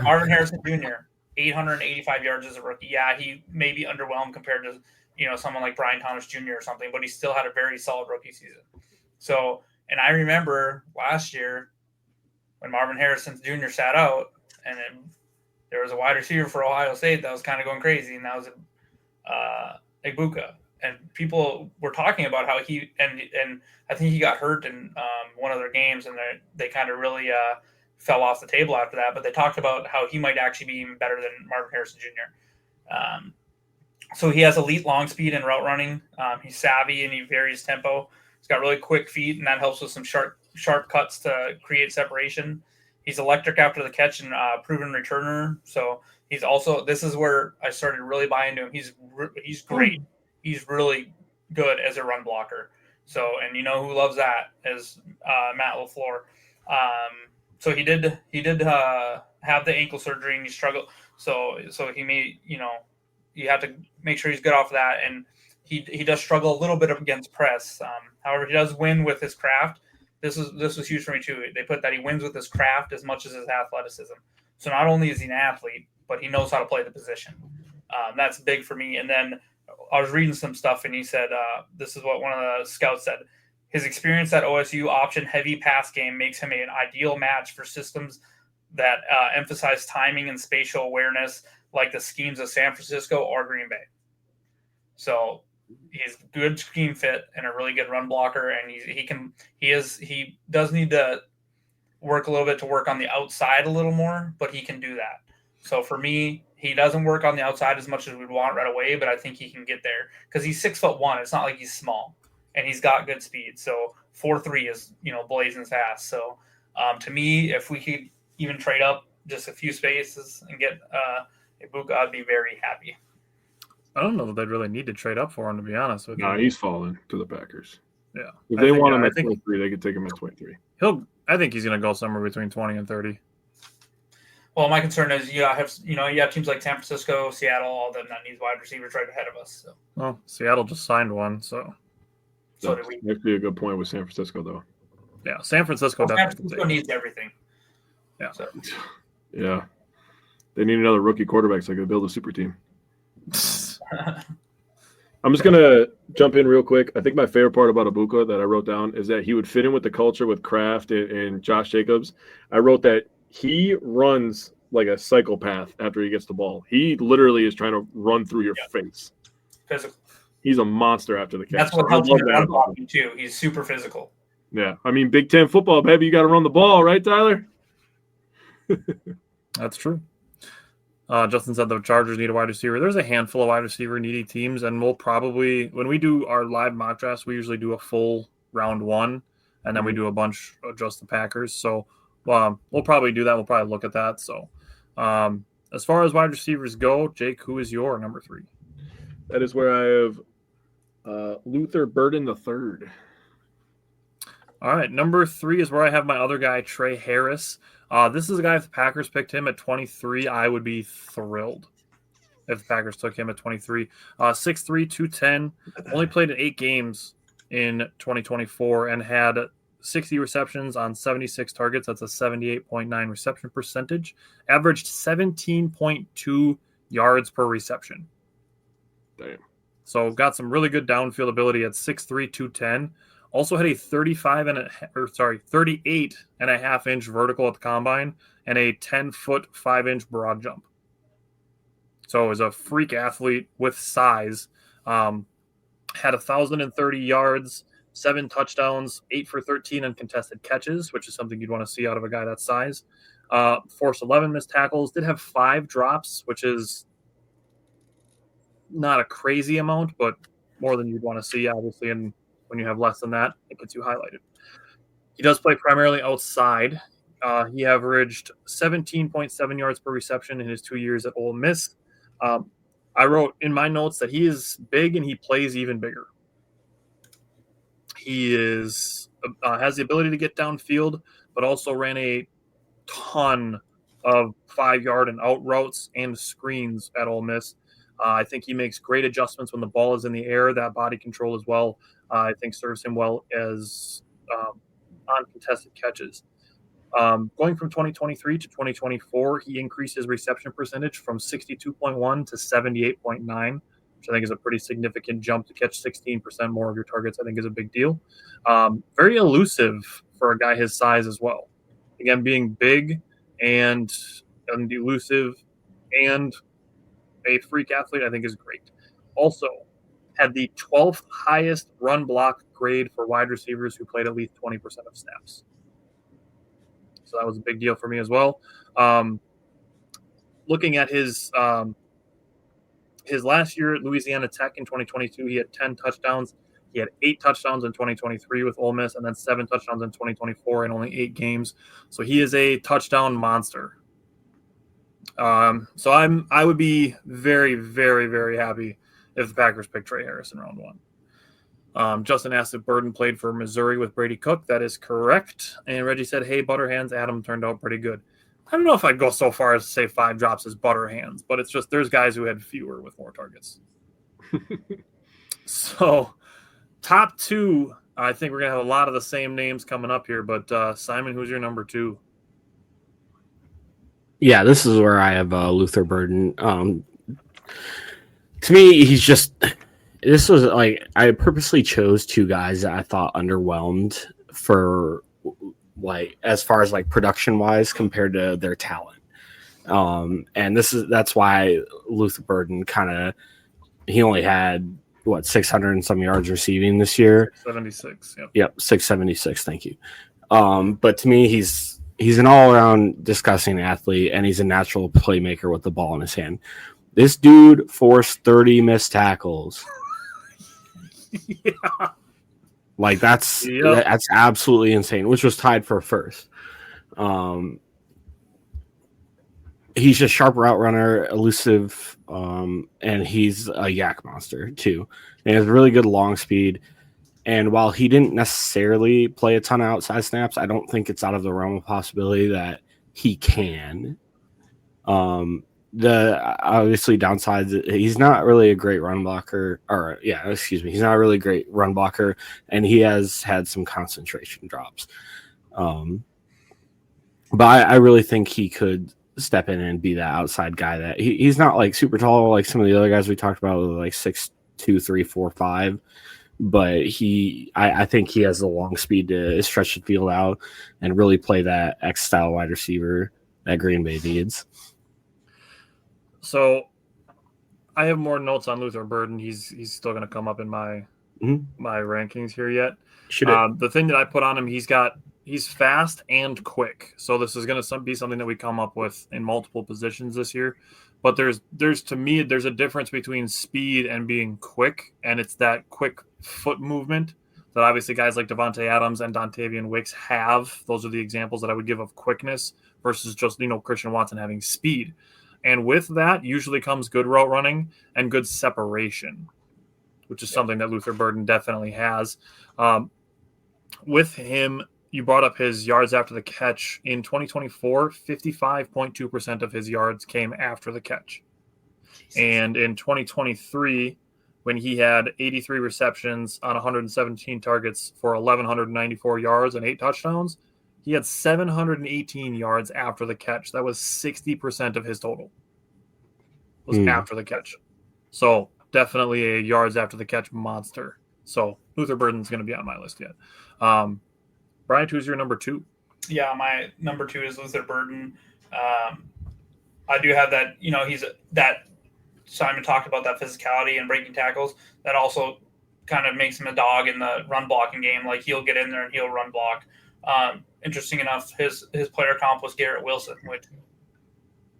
Marvin Harrison Jr., 885 yards as a rookie. Yeah, he may be underwhelmed compared to someone like Brian Thomas Jr. or something, but he still had a very solid rookie season. So, and I remember last year when Marvin Harrison Jr. sat out, and there was a wide receiver for Ohio State that was kind of going crazy, and that was Igbuka. And people were talking about how he and I think he got hurt in one of their games, and they kind of really fell off the table after that. But they talked about how he might actually be even better than Marvin Harrison Jr. So he has elite long speed and route running. He's savvy and he varies tempo. He's got really quick feet, and that helps with some sharp cuts to create separation. He's electric after the catch and proven returner. So he's also, this is where I started really buying into him. He's great. He's really good as a run blocker. So, and you know who loves that is Matt LaFleur. So he did have the ankle surgery and he struggled. So he may, you have to make sure he's good off of that. And he does struggle a little bit against press. However, he does win with his craft. This was huge for me too. They put that he wins with his craft as much as his athleticism. So not only is he an athlete, but he knows how to play the position. That's big for me. And then I was reading some stuff, and he said, this is what one of the scouts said. His experience at OSU option-heavy pass game makes him an ideal match for systems that emphasize timing and spatial awareness, like the schemes of San Francisco or Green Bay. So he's a good scheme fit and a really good run blocker, and he does need to work a little bit to work on the outside a little more, but he can do that. So for me, he doesn't work on the outside as much as we'd want right away, but I think he can get there because he's 6'1". It's not like he's small, and he's got good speed. So 4.3 is blazing fast. So to me, if we could even trade up just a few spaces and get Igbuka, I'd be very happy. I don't know that they'd really need to trade up for him, to be honest with you. No, he's falling to the Packers. Yeah, if they want him at 23, they could take him at 23. I think he's going to go somewhere between 20 and 30. Well, my concern is you have teams like San Francisco, Seattle, all of them that needs wide receivers right ahead of us. So. Well, Seattle just signed one, so did we. That'd be a good point with San Francisco, though. Yeah, San Francisco needs everything. Yeah. So. Yeah. They need another rookie quarterback so they can build a super team. I'm just going to jump in real quick. I think my favorite part about Igbuka that I wrote down is that he would fit in with the culture with Kraft and Josh Jacobs. I wrote that he runs like a psychopath after he gets the ball. He literally is trying to run through your face. Physical. He's a monster after the catch. That's what helps him run blocking too. He's super physical. Yeah. I mean, Big Ten football, baby, you got to run the ball, right, Tyler? That's true. Justin said the Chargers need a wide receiver. There's a handful of wide receiver needy teams, and we'll probably, when we do our live mock drafts, we usually do a full round one, and then we do a bunch of just the Packers. So we'll probably do that. We'll probably look at that. So as far as wide receivers go, Jake, who is your number 3? That is where I have Luther Burden III. All right, number 3 is where I have my other guy, Trey Harris. This is a guy, if the Packers picked him at 23, I would be thrilled if the Packers took him at 23. 6'3", 210, only played in 8 games in 2024 and had 60 receptions on 76 targets. That's a 78.9 reception percentage. Averaged 17.2 yards per reception. Damn. So got some really good downfield ability at 6'3", 210. Also had a 38.5-inch vertical at the combine and a 10-foot 5-inch broad jump. So is a freak athlete with size. Had 1,030 yards, 7 touchdowns, 8 for 13 uncontested catches, which is something you'd want to see out of a guy that size. Forced 11 missed tackles, did have 5 drops, which is not a crazy amount, but more than you'd want to see, obviously. And when you have less than that, it gets you highlighted. He does play primarily outside. He averaged 17.7 yards per reception in his 2 years at Ole Miss. I wrote in my notes that he is big and he plays even bigger. He has the ability to get downfield, but also ran a ton of 5-yard and out routes and screens at Ole Miss. I think he makes great adjustments when the ball is in the air. That body control as well, I think, serves him well as uncontested catches. Going from 2023 to 2024, he increased his reception percentage from 62.1 to 78.9, which I think is a pretty significant jump. To catch 16% more of your targets, I think, is a big deal. Very elusive for a guy his size as well. Again, being big and elusive and a freak athlete, I think, is great. Also, had the 12th highest run block grade for wide receivers who played at least 20% of snaps. So that was a big deal for me as well. Looking at his last year at Louisiana Tech in 2022, he had 10 touchdowns. He had 8 touchdowns in 2023 with Ole Miss, and then 7 touchdowns in 2024 in only 8 games. So he is a touchdown monster. So I would be very, very, very happy if the Packers pick Trey Harris in round 1. Justin asked if Burden played for Missouri with Brady Cook. That is correct. And Reggie said, hey, Butterhands, Adam turned out pretty good. I don't know if I'd go so far as to say 5 drops as Butterhands, but it's just there's guys who had fewer with more targets. So top 2, I think we're going to have a lot of the same names coming up here. But Simon, who's your number 2? Yeah, this is where I have Luther Burden. To me, he's just... This was like I purposely chose 2 guys that I thought underwhelmed for like as far as like production wise compared to their talent. And that's why Luther Burden he only had 600 and some yards receiving this year. 76. Yep, 676. Thank you. But to me, he's an all around disgusting athlete, and he's a natural playmaker with the ball in his hand. This dude forced 30 missed tackles. Yeah. Like that's absolutely insane, which was tied for first. He's a sharp route runner, elusive, and he's a yak monster too. And he has really good long speed. And while he didn't necessarily play a ton of outside snaps, I don't think it's out of the realm of possibility that he can. The obviously downsides, he's not really a great run blocker, he's not a really great run blocker, and he has had some concentration drops. But I really think he could step in and be that outside guy that he's not like super tall like some of the other guys we talked about, like 6'2", 3, 4, 5. But I think he has the long speed to stretch the field out and really play that X style wide receiver that Green Bay needs. So I have more notes on Luther Burden. He's still going to come up in my rankings here yet. The thing that I put on him, he's fast and quick. So this is going to be something that we come up with in multiple positions this year. But there's to me, there's a difference between speed and being quick, and it's that quick foot movement that obviously guys like Devontae Adams and Dontavian Wicks have. Those are the examples that I would give of quickness versus just, Christian Watson having speed. And with that usually comes good route running and good separation, which is something that Luther Burden definitely has. With him, you brought up his yards after the catch. In 2024, 55.2% of his yards came after the catch. Jesus. And in 2023, when he had 83 receptions on 117 targets for 1,194 yards and 8 touchdowns, he had 718 yards after the catch. That was 60% of his total. Was after the catch. So definitely a yards after the catch monster. So Luther Burden's going to be on my list yet. Brian, who's your number 2? Yeah, my number 2 is Luther Burden. I do have that, he's that Simon talked about that physicality and breaking tackles. That also kind of makes him a dog in the run blocking game. Like he'll get in there and he'll run block. Interesting enough, his player comp was Garrett Wilson, which,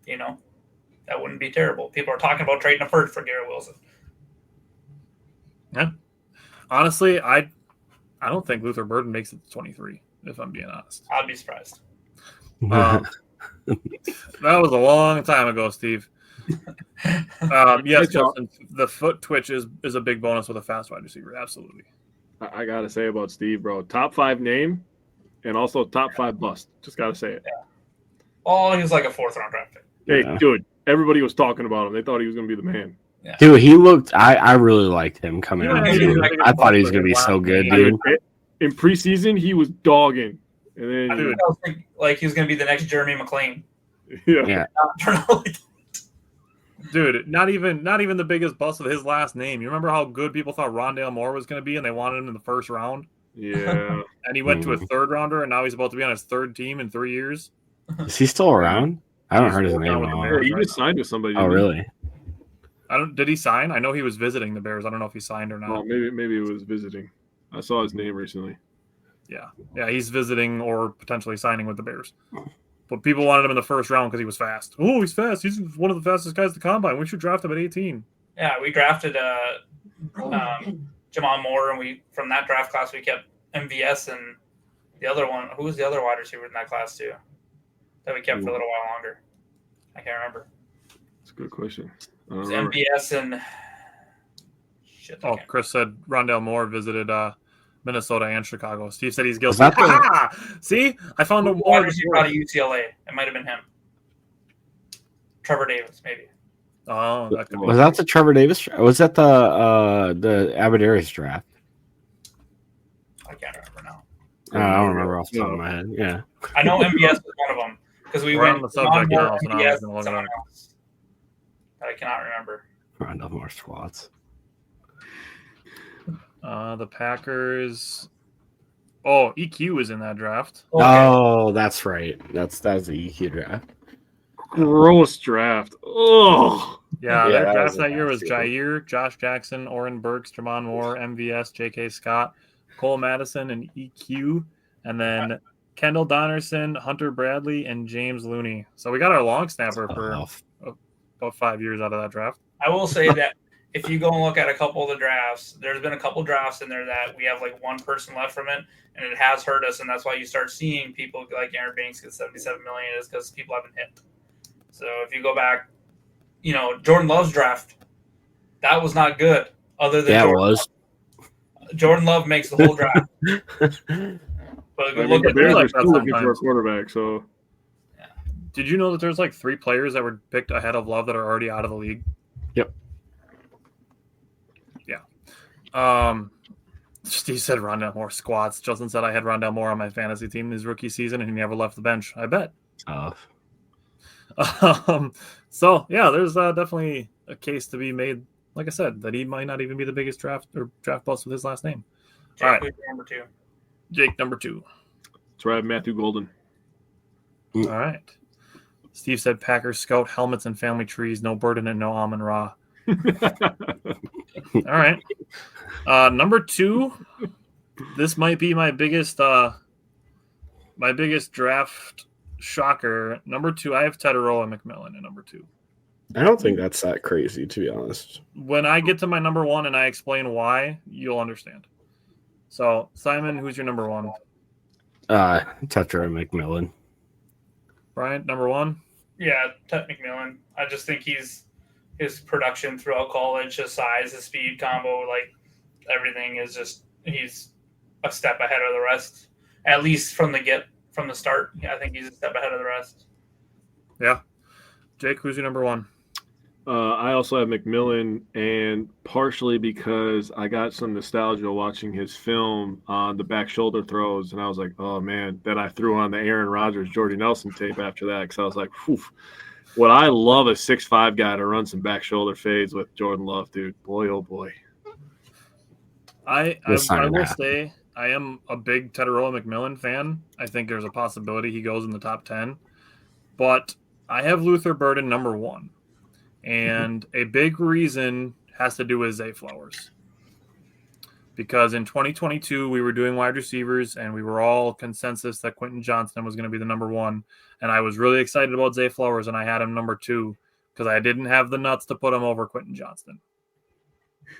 that wouldn't be terrible. People are talking about trading a first for Garrett Wilson. Yeah. Honestly, I don't think Luther Burden makes it to 23, if I'm being honest. I'd be surprised. That was a long time ago, Steve. Yes, Justin, the foot twitch is a big bonus with a fast wide receiver. Absolutely. I got to say about Steve, bro. Top 5 name and also top 5 bust. Just got to say it. Yeah. Oh, he was like a 4th-round draft pick. Hey, dude, everybody was talking about him. They thought he was going to be the man. Yeah. Dude, he looked – I really liked him coming out. I thought he was going to be so good, dude. In preseason, he was dogging. And then, I was thinking, like, he was going to be the next Jeremy McLean. Yeah. Dude, not even the biggest bust of his last name. You remember how good people thought Rondale Moore was going to be, and they wanted him in the first round? Yeah. And he went to a 3rd rounder, and now he's about to be on his 3rd team in 3 years. Is he still around? I haven't heard his name. He just signed with somebody. Oh, really? Did he sign? I know he was visiting the Bears. I don't know if he signed or not. Oh, maybe it was visiting. I saw his name recently. Yeah, he's visiting or potentially signing with the Bears. But people wanted him in the first round because he was fast. Oh, he's fast. He's one of the fastest guys at the combine. We should draft him at 18. Yeah, we drafted Jamon Moore, and from that draft class we kept MVS and the other one. Who was the other wide receiver in that class too? That we kept for a little while longer. I can't remember. That's a good question. It was MVS and Chris said Rondale Moore visited Minnesota and Chicago. Steve said he's guilty. See, I found a wide receiver out of UCLA. It might have been him. Trevor Davis, maybe. Oh, that could be. Was that the Trevor Davis? Was that the Aberdarius draft? I can't remember now. I don't remember off the top of my head. Yeah, I know MBS was one of them because we went on the subject now, so MBS and someone else. I cannot remember. Rondale Moore squats. The Packers. Oh, EQ was in that draft. Okay. Oh, that's right. That's the EQ draft. Gross draft. Oh. Yeah, that draft that year was Jair, Josh Jackson, Oren Burks, Jamon Moore, MVS, J.K. Scott, Cole Madison, and EQ, and then Kendall Donnerson, Hunter Bradley, and James Looney. So we got our long snapper for about 5 years out of that draft. I will say that if you go and look at a couple of the drafts, there's been a couple drafts in there that we have like one person left from it, and it has hurt us, and that's why you start seeing people like Aaron Banks get $77 million is because people haven't hit. So if you go back, Jordan Love's draft, that was not good. Other than it was. Jordan Love makes the whole draft. But look at Bears are looking for a quarterback. So, did you know that there's like 3 players that were picked ahead of Love that are already out of the league? Yep. Yeah. Steve said Rondale Moore squats. Justin said I had Rondale Moore on my fantasy team his rookie season, and he never left the bench. I bet. Tough. So yeah, there's definitely a case to be made. Like I said, that he might not even be the biggest draft bust with his last name. Jake, all right, number 2. Jake, number 2. That's right, Matthew Golden. All right. Steve said Packers scout helmets and family trees, no Burden and no Amon Ra. All right. Number 2. This might be my biggest draft shocker. Number 2, I have Tedoroa McMillan in number 2. I don't think that's that crazy, to be honest. When I get to my number 1 and I explain why, you'll understand. So, Simon, who's your number 1? Tetra McMillan. Brian, number 1? Yeah, Tet McMillan. I just think his production throughout college, his size, his speed combo, like everything is just he's a step ahead of the rest. At least from the start. Yeah, I think he's a step ahead of the rest. Yeah. Jake, who's your number 1? I also have McMillan, and partially because I got some nostalgia watching his film on the back shoulder throws, and I was like, oh, man. Then I threw on the Aaron Rodgers, Jordy Nelson tape after that because I was like, whew. Would I love a 6'5" guy to run some back shoulder fades with Jordan Love, dude. Boy, oh, boy. I will say I am a big Tedoroa McMillan fan. I think there's a possibility he goes in the top 10. But I have Luther Burden number 1. And a big reason has to do with Zay Flowers. Because in 2022, we were doing wide receivers, and we were all consensus that Quentin Johnston was going to be the number one. And I was really excited about Zay Flowers, and I had him number 2 because I didn't have the nuts to put him over Quentin Johnston.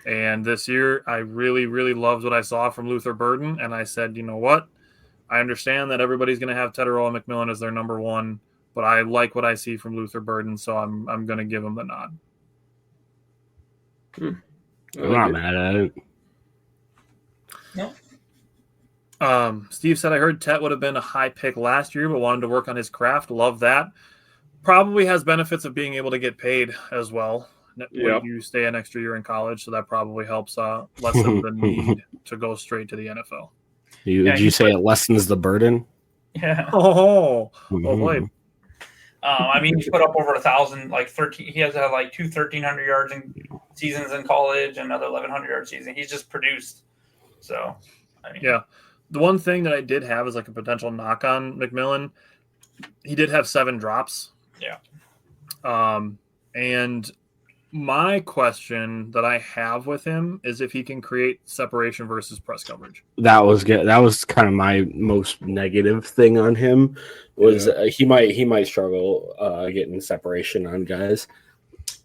And this year, I really, really loved what I saw from Luther Burden, and I said, you know what? I understand that everybody's going to have Teteroa McMillan as their number 1, but I like what I see from Luther Burden, so I'm going to give him the nod. I'm not mad at it. No. Steve said, I heard Tet would have been a high pick last year, but wanted to work on his craft. Love that. Probably has benefits of being able to get paid as well. Yep. You stay an extra year in college, so that probably helps lessen the need to go straight to the NFL. Did you say it lessens the burden? Yeah. Oh boy. I mean, he's put up over 1,000, like 13. He has had like 2 1,300 yards in seasons in college, and another 1,100 yard season. He's just produced. So, I mean, yeah. The one thing that I did have is like a potential knock on McMillan. He did have 7 drops. Yeah. And my question that I have with him is if he can create separation versus press coverage. That was good. That was kind of my most negative thing on him. Was he might struggle getting separation on guys.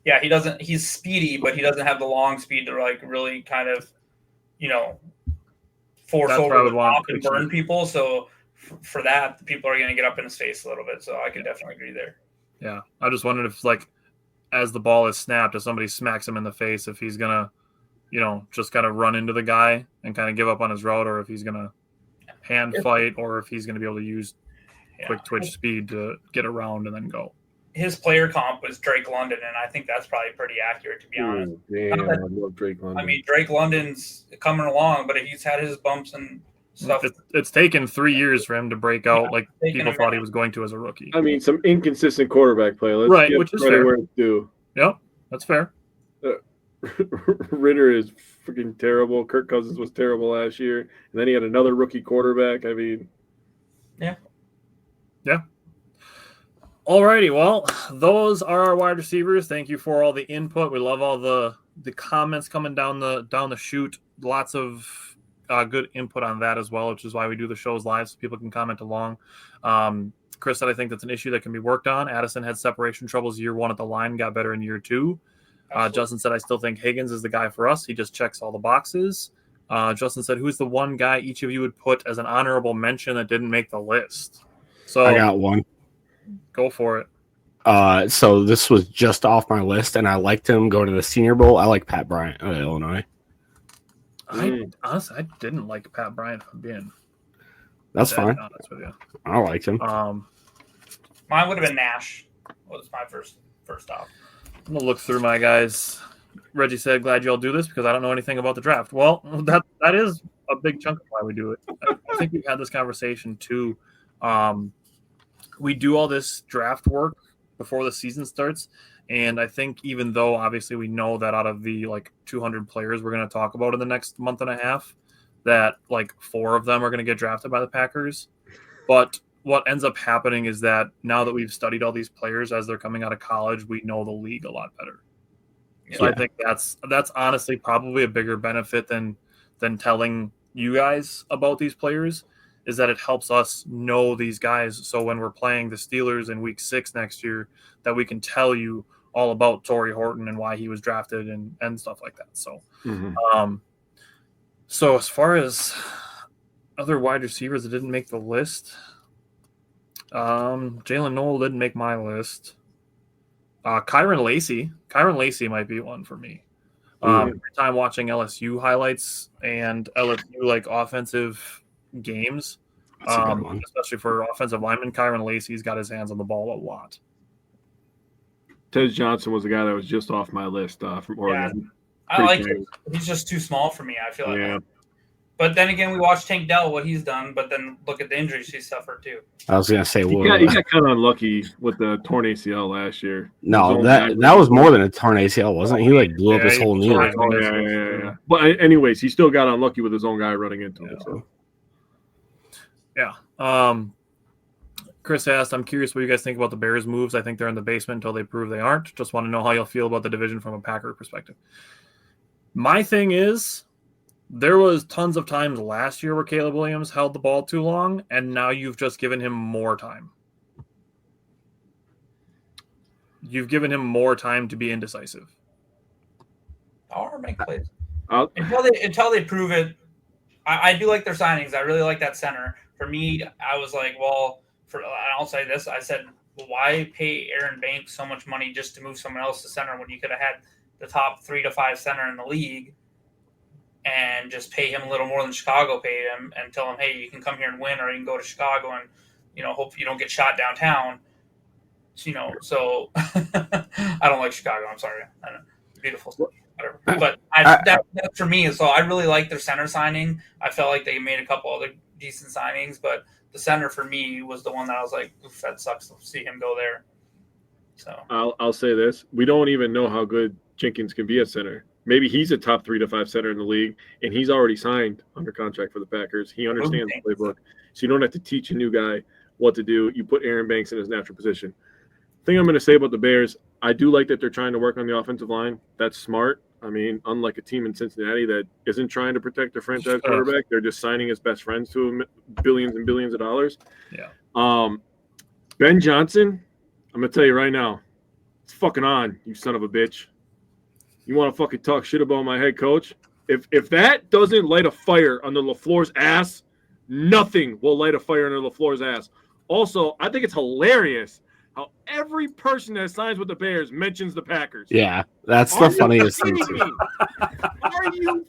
Yeah, he doesn't. He's speedy, but he doesn't have the long speed to like really kind of, force over the top and burn people. So for that, people are going to get up in his face a little bit. So I can definitely agree there. Yeah, I just wondered if as the ball is snapped, if somebody smacks him in the face, if he's gonna, just kind of run into the guy and kind of give up on his route, or if he's gonna hand fight, or if he's gonna be able to use quick twitch speed to get around and then go. His player comp was Drake London, and I think that's probably pretty accurate, to be honest. Damn, I love Drake London. I mean, Drake London's coming along, but he's had his bumps and stuff. It's taken 3 years for him to break out like people thought he was going to as a rookie. I mean, some inconsistent quarterback play. Let's which is fair. Where it's due. Yep, that's fair. Ritter is freaking terrible. Kirk Cousins was terrible last year. And then he had another rookie quarterback. I mean. Yeah. Alrighty, well, those are our wide receivers. Thank you for all the input. We love all the comments coming down the chute. Lots of good input on that as well, which is why we do the shows live so people can comment along. Chris said, I think that's an issue that can be worked on. Addison had separation troubles year 1 at the line, got better in year 2. Justin said, I still think Higgins is the guy for us. He just checks all the boxes. Justin said, who's the one guy each of you would put as an honorable mention that didn't make the list? So I got one. Go for it. So this was just off my list, and I liked him going to the Senior Bowl. I like Pat Bryant of Illinois. Honestly, I didn't like Pat Bryant, if I'm being That's fine. honest with you. I liked him. Mine would have been Nash. Was my first off. I'm gonna look through my guys. Reggie said, glad you all do this because I don't know anything about the draft. Well, that is a big chunk of why we do it. I think we've had this conversation too. We do all this draft work before the season starts. And I think even though obviously we know that out of the 200 players we're going to talk about in the next month and a half, that 4 of them are going to get drafted by the Packers. But what ends up happening is that now that we've studied all these players as they're coming out of college, we know the league a lot better. So I think that's honestly probably a bigger benefit than telling you guys about these players, is that it helps us know these guys. So when we're playing the Steelers in week 6 next year, that we can tell you all about Torrey Horton and why he was drafted and stuff like that. So, so as far as other wide receivers that didn't make the list, Jalen Noel didn't make my list. Kyron Lacey might be one for me. Every time watching LSU highlights and LSU offensive games, especially for offensive linemen, Kyron Lacey's got his hands on the ball a lot. Ted Johnson was the guy that was just off my list from Oregon. Yeah, I like him. He's just too small for me, I feel like. Yeah. But then again, we watched Tank Dell, what he's done, but then look at the injuries he suffered too. I was going to say, he got kind of unlucky with the torn ACL last year. No, that was more than a torn ACL, wasn't it? He blew up his whole knee. Yeah. But anyways, he still got unlucky with his own guy running into him. So. Yeah. Chris asked, I'm curious what you guys think about the Bears' moves. I think they're in the basement until they prove they aren't. Just want to know how you'll feel about the division from a Packer perspective. My thing is, there was tons of times last year where Caleb Williams held the ball too long, and now you've just given him more time. You've given him more time to be indecisive. Power make plays. Until they prove it. I do like their signings. I really like that center. For me, I was like, well, I'll say this. I said, well, why pay Aaron Banks so much money just to move someone else to center when you could have had the top 3 to 5 center in the league and just pay him a little more than Chicago paid him and tell him, hey, you can come here and win, or you can go to Chicago and, hope you don't get shot downtown. So I don't like Chicago. I'm sorry. I know, beautiful. Whatever. But that for me. So I really like their center signing. I felt like they made a couple other decent signings, but the center for me was the one that I was like, oof, that sucks to see him go there. So I'll say this: we don't even know how good Jenkins can be at center. Maybe he's a top 3 to 5 center in the league, and he's already signed under contract for the Packers. He understands the playbook, so you don't have to teach a new guy what to do. You put Aaron Banks in his natural position. Thing I'm going to say about the Bears, I do like that they're trying to work on the offensive line. That's smart. I mean, unlike a team in Cincinnati that isn't trying to protect their franchise quarterback, they're just signing his best friends to him billions and billions of dollars. Yeah. Ben Johnson, I'm going to tell you right now, it's fucking on, you son of a bitch. You want to fucking talk shit about my head coach? If that doesn't light a fire under LaFleur's ass, nothing will light a fire under LaFleur's ass. Also, I think it's hilarious how every person that signs with the Bears mentions the Packers. Yeah, that's the funniest thing. Are you?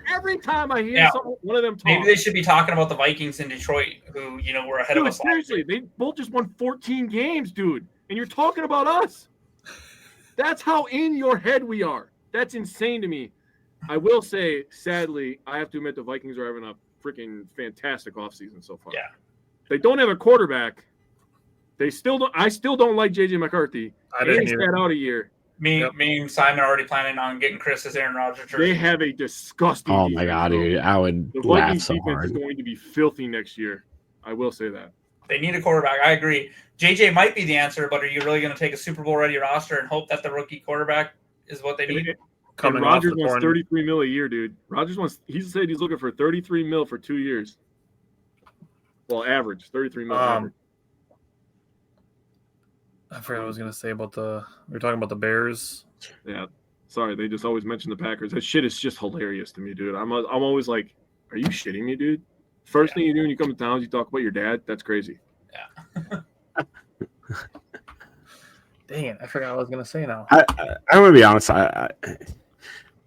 Every time I hear one of them talk. Maybe they should be talking about the Vikings in Detroit, who, were ahead of us. Seriously, they both just won 14 games, dude. And you're talking about us. That's how in your head we are. That's insane to me. I will say, sadly, I have to admit the Vikings are having a freaking fantastic offseason so far. Yeah. They don't have a quarterback. They still don't. I still don't like JJ McCarthy. He's sat out a year. Me and Simon are already planning on getting Chris's Aaron Rodgers jersey. They have a disgusting. Oh my god, dude! I would the laugh Vikings so defense hard. is going to be filthy next year. I will say that. They need a quarterback. I agree. JJ might be the answer, but are you really going to take a Super Bowl ready roster and hope that the rookie quarterback is what they need? And Rodgers wants $33 million a year, dude. Rodgers wants. He said he's looking for $33 million for 2 years. Well, average $33 million. Average. I forgot what I was going to say about we were talking about the Bears. Yeah. Sorry, they just always mention the Packers. That shit is just hilarious to me, dude. I'm always like, are you shitting me, dude? First thing you do when you come to town is you talk about your dad. That's crazy. Yeah. Dang it. I forgot what I was going to say now. I'm going to be honest.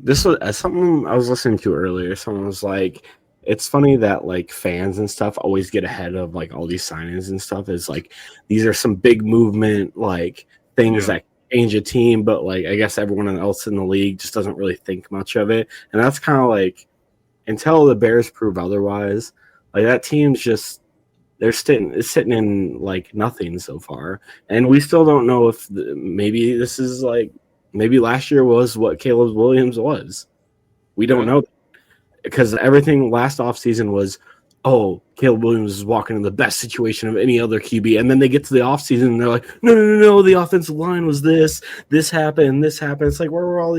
This was something I was listening to earlier. Someone was like, it's funny that like fans and stuff always get ahead of like all these signings and stuff. Is like these are some big movement like things that change a team, but like I guess everyone else in the league just doesn't really think much of it. And that's kind of like until the Bears prove otherwise, like that team's just they're sitting in like nothing so far, and we still don't know if maybe this is like maybe last year was what Caleb Williams was. We don't know. Because everything last offseason was, oh, Caleb Williams is walking in the best situation of any other QB. And then they get to the offseason and they're like, no, the offensive line was this happened. It's like, where are all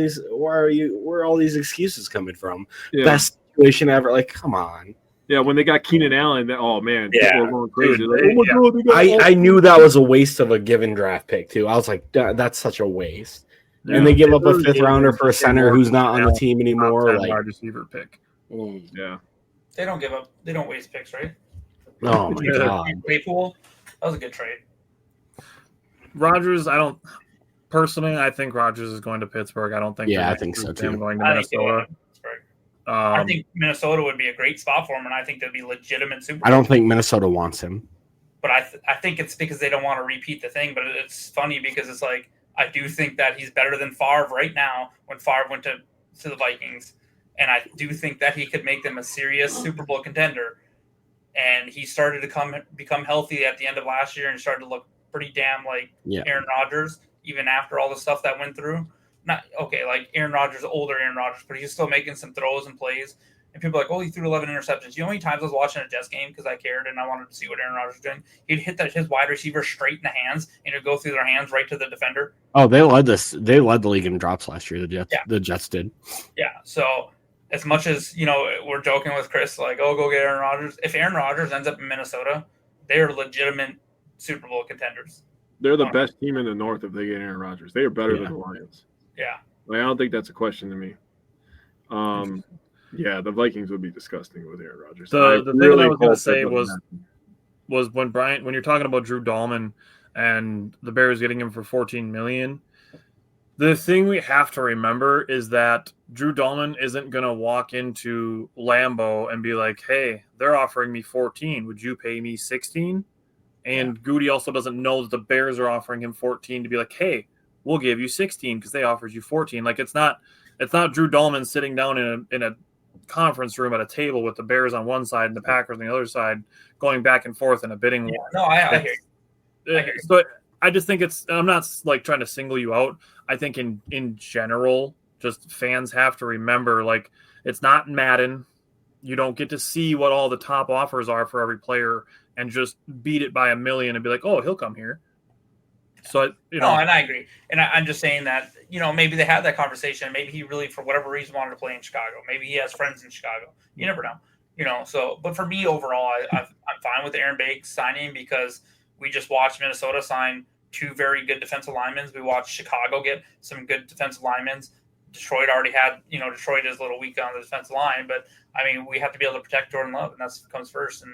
these excuses coming from? Yeah. Best situation ever. Like, come on. Yeah, when they got Keenan Allen, oh man, people were going crazy. Dude, like, oh my God, I knew that was a waste of a given draft pick too. I was like, that's such a waste. Yeah. And they give up a 5th rounder for a center who's not on the team anymore. Like wide receiver pick. Yeah. They don't give up. They don't waste picks, right? Oh my God. Claypool, that was a good trade. Rodgers, I think Rodgers is going to Pittsburgh. I don't think. Yeah, I think so too. Going to Minnesota. I think Minnesota would be a great spot for him, and I think they'd be legitimate Super Bowl. I don't think Minnesota wants him. But I think it's because they don't want to repeat the thing. But it's funny because it's like I do think that he's better than Favre right now when Favre went to the Vikings. And I do think that he could make them a serious Super Bowl contender. And he started to become healthy at the end of last year and started to look pretty damn like Aaron Rodgers, even after all the stuff that went through. Like Aaron Rodgers, older Aaron Rodgers, but he's still making some throws and plays. And people are like, oh, he threw 11 interceptions. You know how many times I was watching a Jets game because I cared and I wanted to see what Aaron Rodgers was doing? He'd hit his wide receiver straight in the hands and it'd go through their hands right to the defender. Oh, they led this. They led the league in drops last year. The Jets. Yeah. The Jets did. Yeah. So as much as we're joking with Chris, like, oh, go get Aaron Rodgers. If Aaron Rodgers ends up in Minnesota, they are legitimate Super Bowl contenders. They're the best team in the North if they get Aaron Rodgers. They are better than the Lions. Yeah. Like, I don't think that's a question to me. Yeah, the Vikings would be disgusting with Aaron Rodgers. The thing that I was going to say was when you're talking about Drew Dahlman and the Bears getting him for $14 million, the thing we have to remember is that Drew Dahlman isn't going to walk into Lambeau and be like, hey, they're offering me 14. Would you pay me 16? And Goody also doesn't know that the Bears are offering him 14 to be like, hey, we'll give you 16 because they offered you 14. Like, it's not Drew Dahlman sitting down in a conference room at a table with the Bears on one side and the Packers on the other side going back and forth in a bidding war. No, I hear you. So I just think I'm not like trying to single you out. I think in general, just fans have to remember, like, it's not Madden. You don't get to see what all the top offers are for every player and just beat it by a million and be like, oh, he'll come here. So, No, and I agree. And I'm just saying that, maybe they had that conversation. Maybe he really, for whatever reason, wanted to play in Chicago. Maybe he has friends in Chicago. You never know. So, but for me, overall, I'm fine with Aaron Banks signing because we just watched Minnesota sign 2 very good defensive linemen. We watched Chicago get some good defensive linemen. Detroit already had, Detroit is a little weak on the defensive line, but I mean, we have to be able to protect Jordan Love, and that comes first. And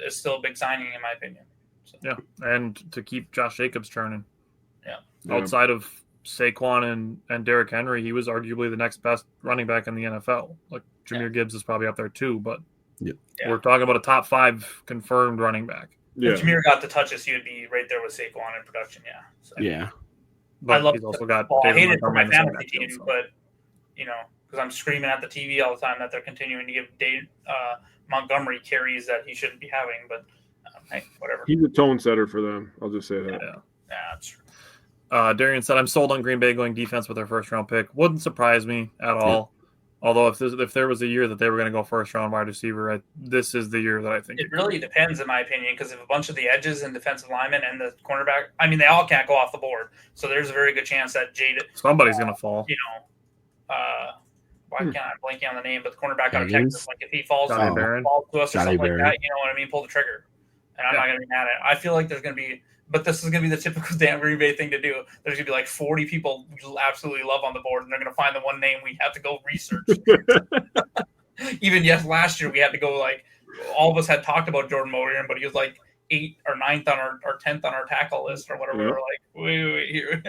it's still a big signing in my opinion. So. Yeah, and to keep Josh Jacobs turning. Yeah. Outside of Saquon and Derrick Henry, he was arguably the next best running back in the NFL. Like, Jahmyr Gibbs is probably up there too, but we're talking about a top 5 confirmed running back. Yeah. If Jahmyr got the touches, he would be right there with Saquon in production. Yeah. So. Yeah. But he's also got. I hate it for my fantasy team, but because I'm screaming at the TV all the time that they're continuing to give Montgomery carries that he shouldn't be having. But hey, whatever. He's a tone setter for them. I'll just say that. Yeah, that's true. Darian said, "I'm sold on Green Bay going defense with their first round pick. Wouldn't surprise me at all. Although if there was a year that they were going to go first round wide receiver, this is the year that I think it really depends, in my opinion, because if a bunch of the edges and defensive linemen and the cornerback, I mean, they all can't go off the board. So there's a very good chance that somebody's going to fall. Why can't I blanking on the name? But the cornerback out of Texas, like if he falls to us or something like that, you know what I mean? Pull the trigger, and I'm not going to be mad at it. I feel like there's going to be. But this is going to be the typical damn Green Bay thing to do. There's going to be like 40 people we absolutely love on the board, and they're going to find the one name we have to go research. Even last year we had to go, like, all of us had talked about Jordan Moyer, but he was like 8th or 9th on our 10th on our tackle list or whatever. Yep. We were like, wait here.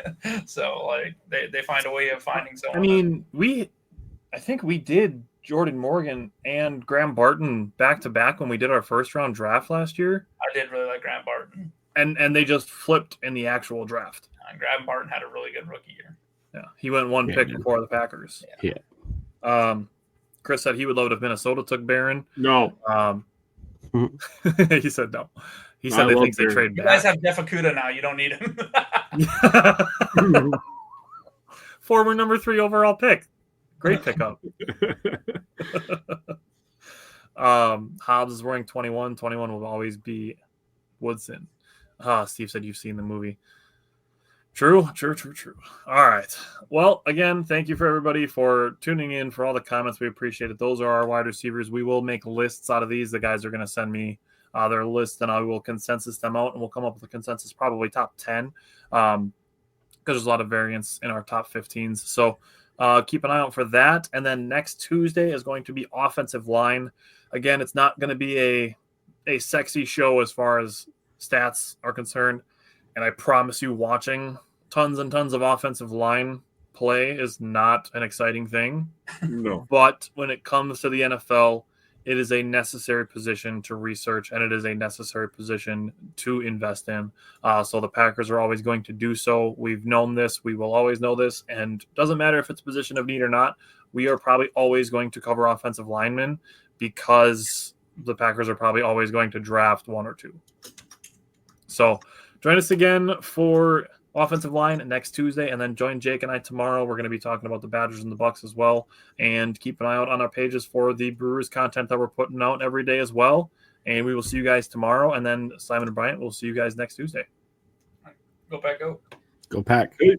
So like they find a way of finding someone. I mean, I think we did Jordan Morgan and Graham Barton back to back when we did our first round draft last year. I did really like Graham Barton. And they just flipped in the actual draft. Graham Barton had a really good rookie year. Yeah, he went one pick before the Packers. Yeah. Chris said he would love it if Minnesota took Barron. No. He said no. He said they think they trade back. You guys have Jeff Okudah now. You don't need him. Former number 3 overall pick. Great pickup. Hobbs is wearing 21. 21 will always be Woodson. Steve said you've seen the movie. True. All right. Well, again, thank you for everybody for tuning in, for all the comments. We appreciate it. Those are our wide receivers. We will make lists out of these. The guys are going to send me their list, and I will consensus them out, and we'll come up with a consensus, probably top 10, because there's a lot of variance in our top 15s. So keep an eye out for that. And then next Tuesday is going to be offensive line. Again, it's not going to be a sexy show as far as stats are concerned, and I promise you, watching tons and tons of offensive line play is not an exciting thing. No. But when it comes to the NFL, it is a necessary position to research, and it is a necessary position to invest in. So the Packers are always going to do so. We've known this. We will always know this. And it doesn't matter if it's a position of need or not. We are probably always going to cover offensive linemen because the Packers are probably always going to draft 1 or 2. So join us again for offensive line next Tuesday, and then join Jake and I tomorrow. We're going to be talking about the Badgers and the Bucks as well, and keep an eye out on our pages for the Brewers content that we're putting out every day as well. And we will see you guys tomorrow, and then Simon and Bryant, we'll see you guys next Tuesday. Go Pack, go. Go Pack. Peace.